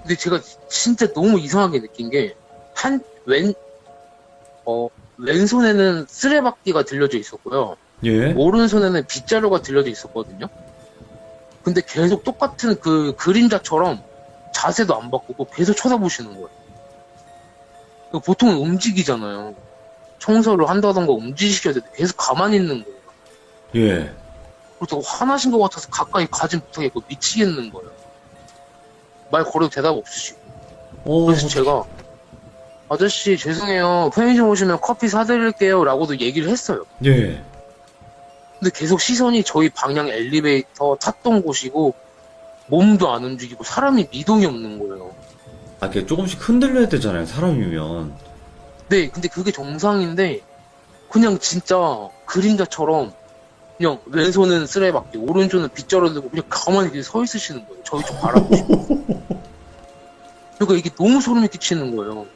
근데 제가 진짜 너무 이상하게 느낀 게 왼손에는 쓰레받기가 들려져 있었고요. 예. 오른손에는 빗자루가 들려져 있었거든요. 근데 계속 똑같은 그 그림자처럼 자세도 안 바꾸고 계속 쳐다보시는 거예요. 보통은 움직이잖아요. 청소를 한다던가 움직이셔야 되는데 계속 가만히 있는 거예요. 예. 그렇다고 화나신 것 같아서 가까이 가지 못하겠고 미치겠는 거예요. 말 걸어도 대답 없으시고. 그래서 제가 아저씨 죄송해요. 편의점 오시면 커피 사드릴게요. 라고도 얘기를 했어요. 예. 근데 계속 시선이 저희 방향 엘리베이터 탔던 곳이고 몸도 안 움직이고 사람이 미동이 없는 거예요. 이렇게 조금씩 흔들려야 되잖아요, 사람이면. 네, 근데 그게 정상인데 그냥 진짜 그림자처럼 그냥 왼손은 쓰레받기, 오른손은 빗자루 들고 그냥 가만히 이렇게 서 있으시는 거예요. 저희 쪽 바라보시고. 그러니까 이게 너무 소름이 끼치는 거예요.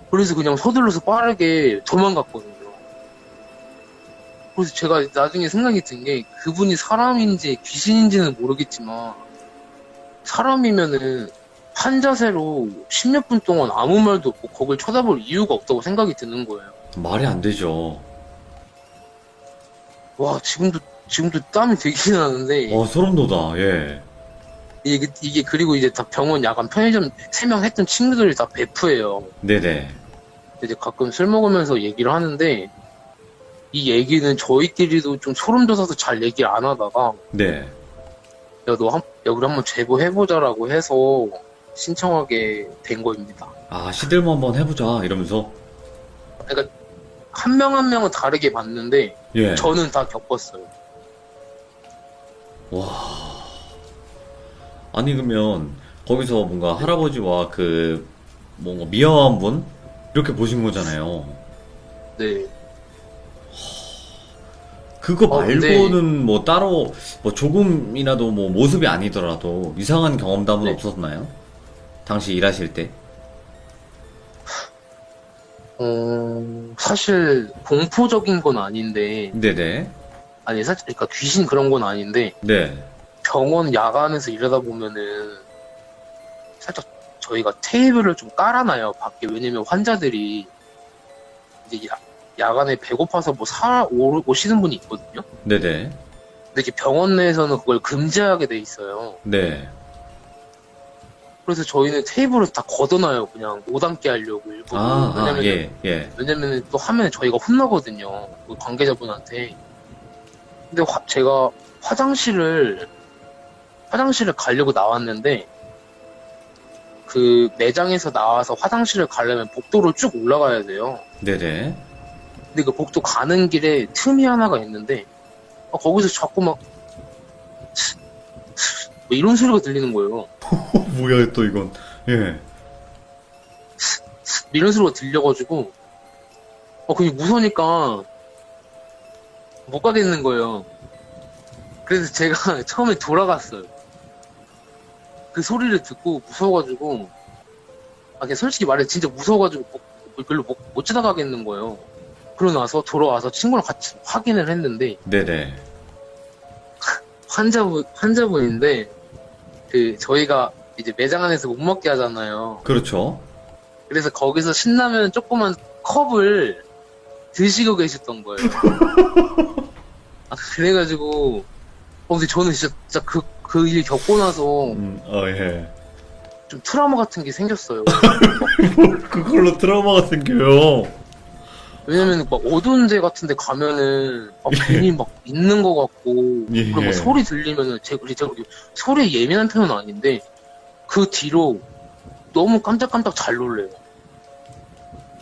그래서 그냥 서둘러서 빠르게 도망갔거든요. 그래서 제가 나중에 생각이 든 게 그분이 사람인지 귀신인지는 모르겠지만 사람이면은 한 자세로 10몇 분 동안 아무 말도 없고 거길 쳐다볼 이유가 없다고 생각이 드는 거예요. 말이 안 되죠. 와, 지금도 땀이 되게 나는데 소름 돋아. 예. 이게 그리고 이제 다 병원 야간 편의점 3명 했던 친구들이 다 베프예요. 네네. 이제 가끔 술 먹으면서 얘기를 하는데 이 얘기는 저희끼리도 좀 소름 돋아서 잘 얘기를 안 하다가 네. 야, 우리 한번 제보해보자라고 해서 신청하게 된 거입니다. 시들모 한번 해보자, 이러면서. 그러니까 한 명 한 명은 다르게 봤는데 예. 저는 다 겪었어요. 와. 아니, 그러면, 거기서 뭔가 할아버지와 뭔가 미화한 분? 이렇게 보신 거잖아요. 네. 그거 근데- 말고는 뭐 따로, 조금이라도 모습이 아니더라도 이상한 경험담은 네. 없었나요? 당시 일하실 때? 사실 공포적인 건 아닌데 네네. 사실 그러니까 귀신 그런 건 아닌데 네. 병원 야간에서 일하다 보면은 살짝 저희가 테이블을 좀 깔아놔요 밖에. 왜냐면 환자들이 이제 야간에 배고파서 오시는 분이 있거든요. 네네. 근데 이제 병원 내에서는 그걸 금지하게 돼 있어요. 네. 그래서 저희는 테이블을 다 걷어놔요. 그냥 못 앉게 하려고 일부러. 왜냐면 예. 왜냐면 또 하면 저희가 혼나거든요. 그 관계자분한테. 근데 제가 화장실을 가려고 나왔는데 그 매장에서 나와서 화장실을 가려면 복도로 쭉 올라가야 돼요. 네네. 근데 그 복도 가는 길에 틈이 하나가 있는데 거기서 자꾸 막 뭐 이런 소리가 들리는 거예요. 뭐야, 또 이건. 예. 이런 소리가 들려가지고 그게 무서우니까 못 가겠는 거예요. 그래서 제가 처음에 돌아갔어요. 그 소리를 듣고 무서워가지고 그냥 솔직히 말해 진짜 무서워가지고 별로 못 지나가겠는 거예요. 그러고 나서 돌아와서 친구랑 같이 확인을 했는데 네네. 환자분인데 그 저희가 이제 매장 안에서 못 먹게 하잖아요. 그렇죠. 그래서 거기서 신라면 조그만 컵을 드시고 계셨던 거예요. 그래가지고 근데 저는 진짜 그 일 겪고 나서 예. 좀 트라우마 같은 게 생겼어요. 그걸로 트라우마가 생겨요. 왜냐면 막 어두운 데 같은 데 가면은 괜히 막 있는 것 같고 예. 그리고 막 소리 들리면은 제가 소리에 예민한 편은 아닌데 그 뒤로 너무 깜짝깜짝 잘 놀래요.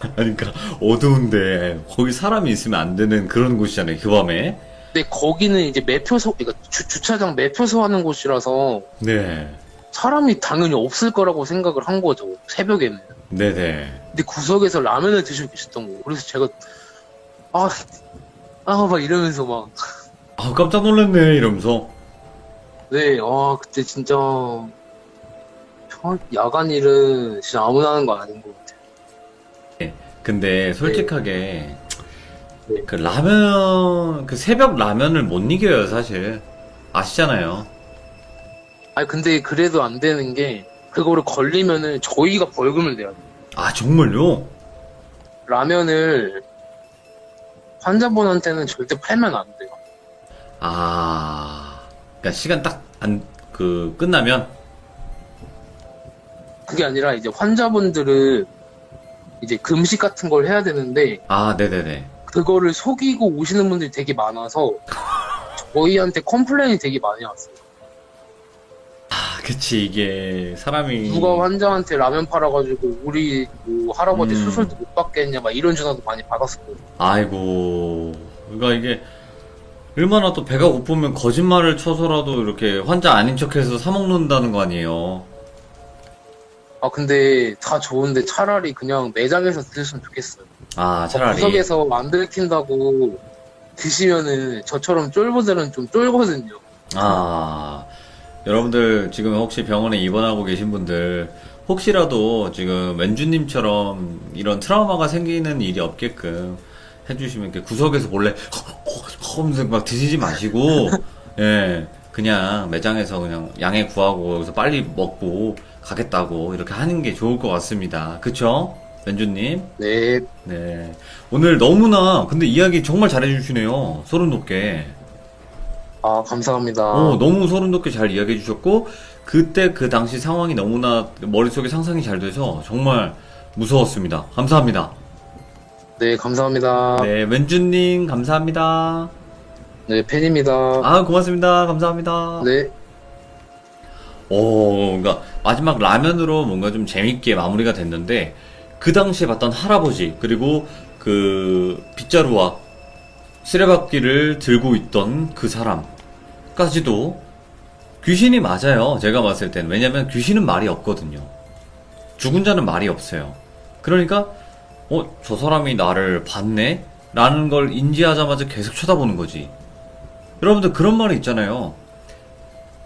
아니, 그러니까 어두운데 거기 사람이 있으면 안 되는 그런 곳이잖아요, 그 밤에. 근데 거기는 이제 매표소, 그러니까 주차장 매표소 하는 곳이라서 네. 사람이 당연히 없을 거라고 생각을 한 거죠. 새벽에는. 네네. 근데 구석에서 라면을 드시고 계셨던 거예요. 그래서 제가 막 이러면서 막 아, 깜짝 놀랐네, 이러면서. 네, 그때 진짜 야간 일은 진짜 아무나 하는 거 아닌 것 같아요. 근데 솔직하게 네. 그 라면, 그 새벽 라면을 못 이겨요, 사실. 아시잖아요. 아니 근데 그래도 안 되는 게 그거를 걸리면은 저희가 벌금을 내야 돼요. 아, 정말요? 라면을 환자분한테는 절대 팔면 안 돼요. 아, 그러니까 시간 딱 끝나면? 그게 아니라 이제 환자분들은 이제 금식 같은 걸 해야 되는데 아, 네네네. 그거를 속이고 오시는 분들이 되게 많아서 저희한테 컴플레인이 되게 많이 왔어요. 아, 그치, 이게 사람이. 누가 환자한테 라면 팔아가지고 우리 뭐 할아버지 수술도 못 받겠냐 막 이런 전화도 많이 받았었거든요. 아이고. 그러니까 이게 얼마나 또 배가 고프면 거짓말을 쳐서라도 이렇게 환자 아닌 척해서 사먹는다는 거 아니에요. 근데 다 좋은데 차라리 그냥 매장에서 드셨으면 좋겠어요. 아, 차라리. 구석에서 안 들킨다고 드시면은 저처럼 쫄보들은 좀 쫄거든요. 아, 여러분들 지금 혹시 병원에 입원하고 계신 분들 혹시라도 지금 왼주님처럼 이런 트라우마가 생기는 일이 없게끔 해주시면 이렇게 구석에서 몰래 하면서 막 드시지 마시고 예, 그냥 매장에서 그냥 양해 구하고 여기서 빨리 먹고 가겠다고 이렇게 하는 게 좋을 것 같습니다. 그쵸? 왼주님? 네, 네. 오늘 너무나 근데 이야기 정말 잘해주시네요. 소름 돋게. 감사합니다. 너무 소름 돋게 잘 이야기해 주셨고, 그때 그 당시 상황이 너무나 머릿속에 상상이 잘 돼서 정말 무서웠습니다. 감사합니다. 네, 감사합니다. 네, 왼주님, 감사합니다. 네, 팬입니다. 아, 고맙습니다. 감사합니다. 네. 그러니까 마지막 라면으로 뭔가 좀 재밌게 마무리가 됐는데, 그 당시에 봤던 할아버지, 그리고 그 빗자루와 쓰레받기를 들고 있던 그 사람까지도 귀신이 맞아요. 제가 봤을 땐. 왜냐면 귀신은 말이 없거든요. 죽은 자는 말이 없어요. 그러니까 저 사람이 나를 봤네? 라는 걸 인지하자마자 계속 쳐다보는 거지. 여러분들 그런 말이 있잖아요.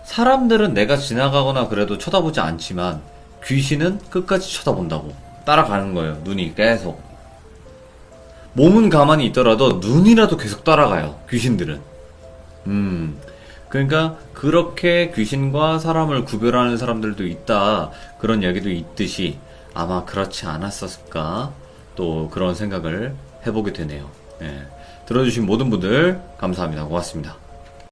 사람들은 내가 지나가거나 그래도 쳐다보지 않지만 귀신은 끝까지 쳐다본다고. 따라가는 거예요. 눈이 계속. 몸은 가만히 있더라도 눈이라도 계속 따라가요. 귀신들은. 그러니까 그렇게 귀신과 사람을 구별하는 사람들도 있다. 그런 이야기도 있듯이 아마 그렇지 않았었을까. 또 그런 생각을 해보게 되네요. 예. 들어주신 모든 분들 감사합니다. 고맙습니다.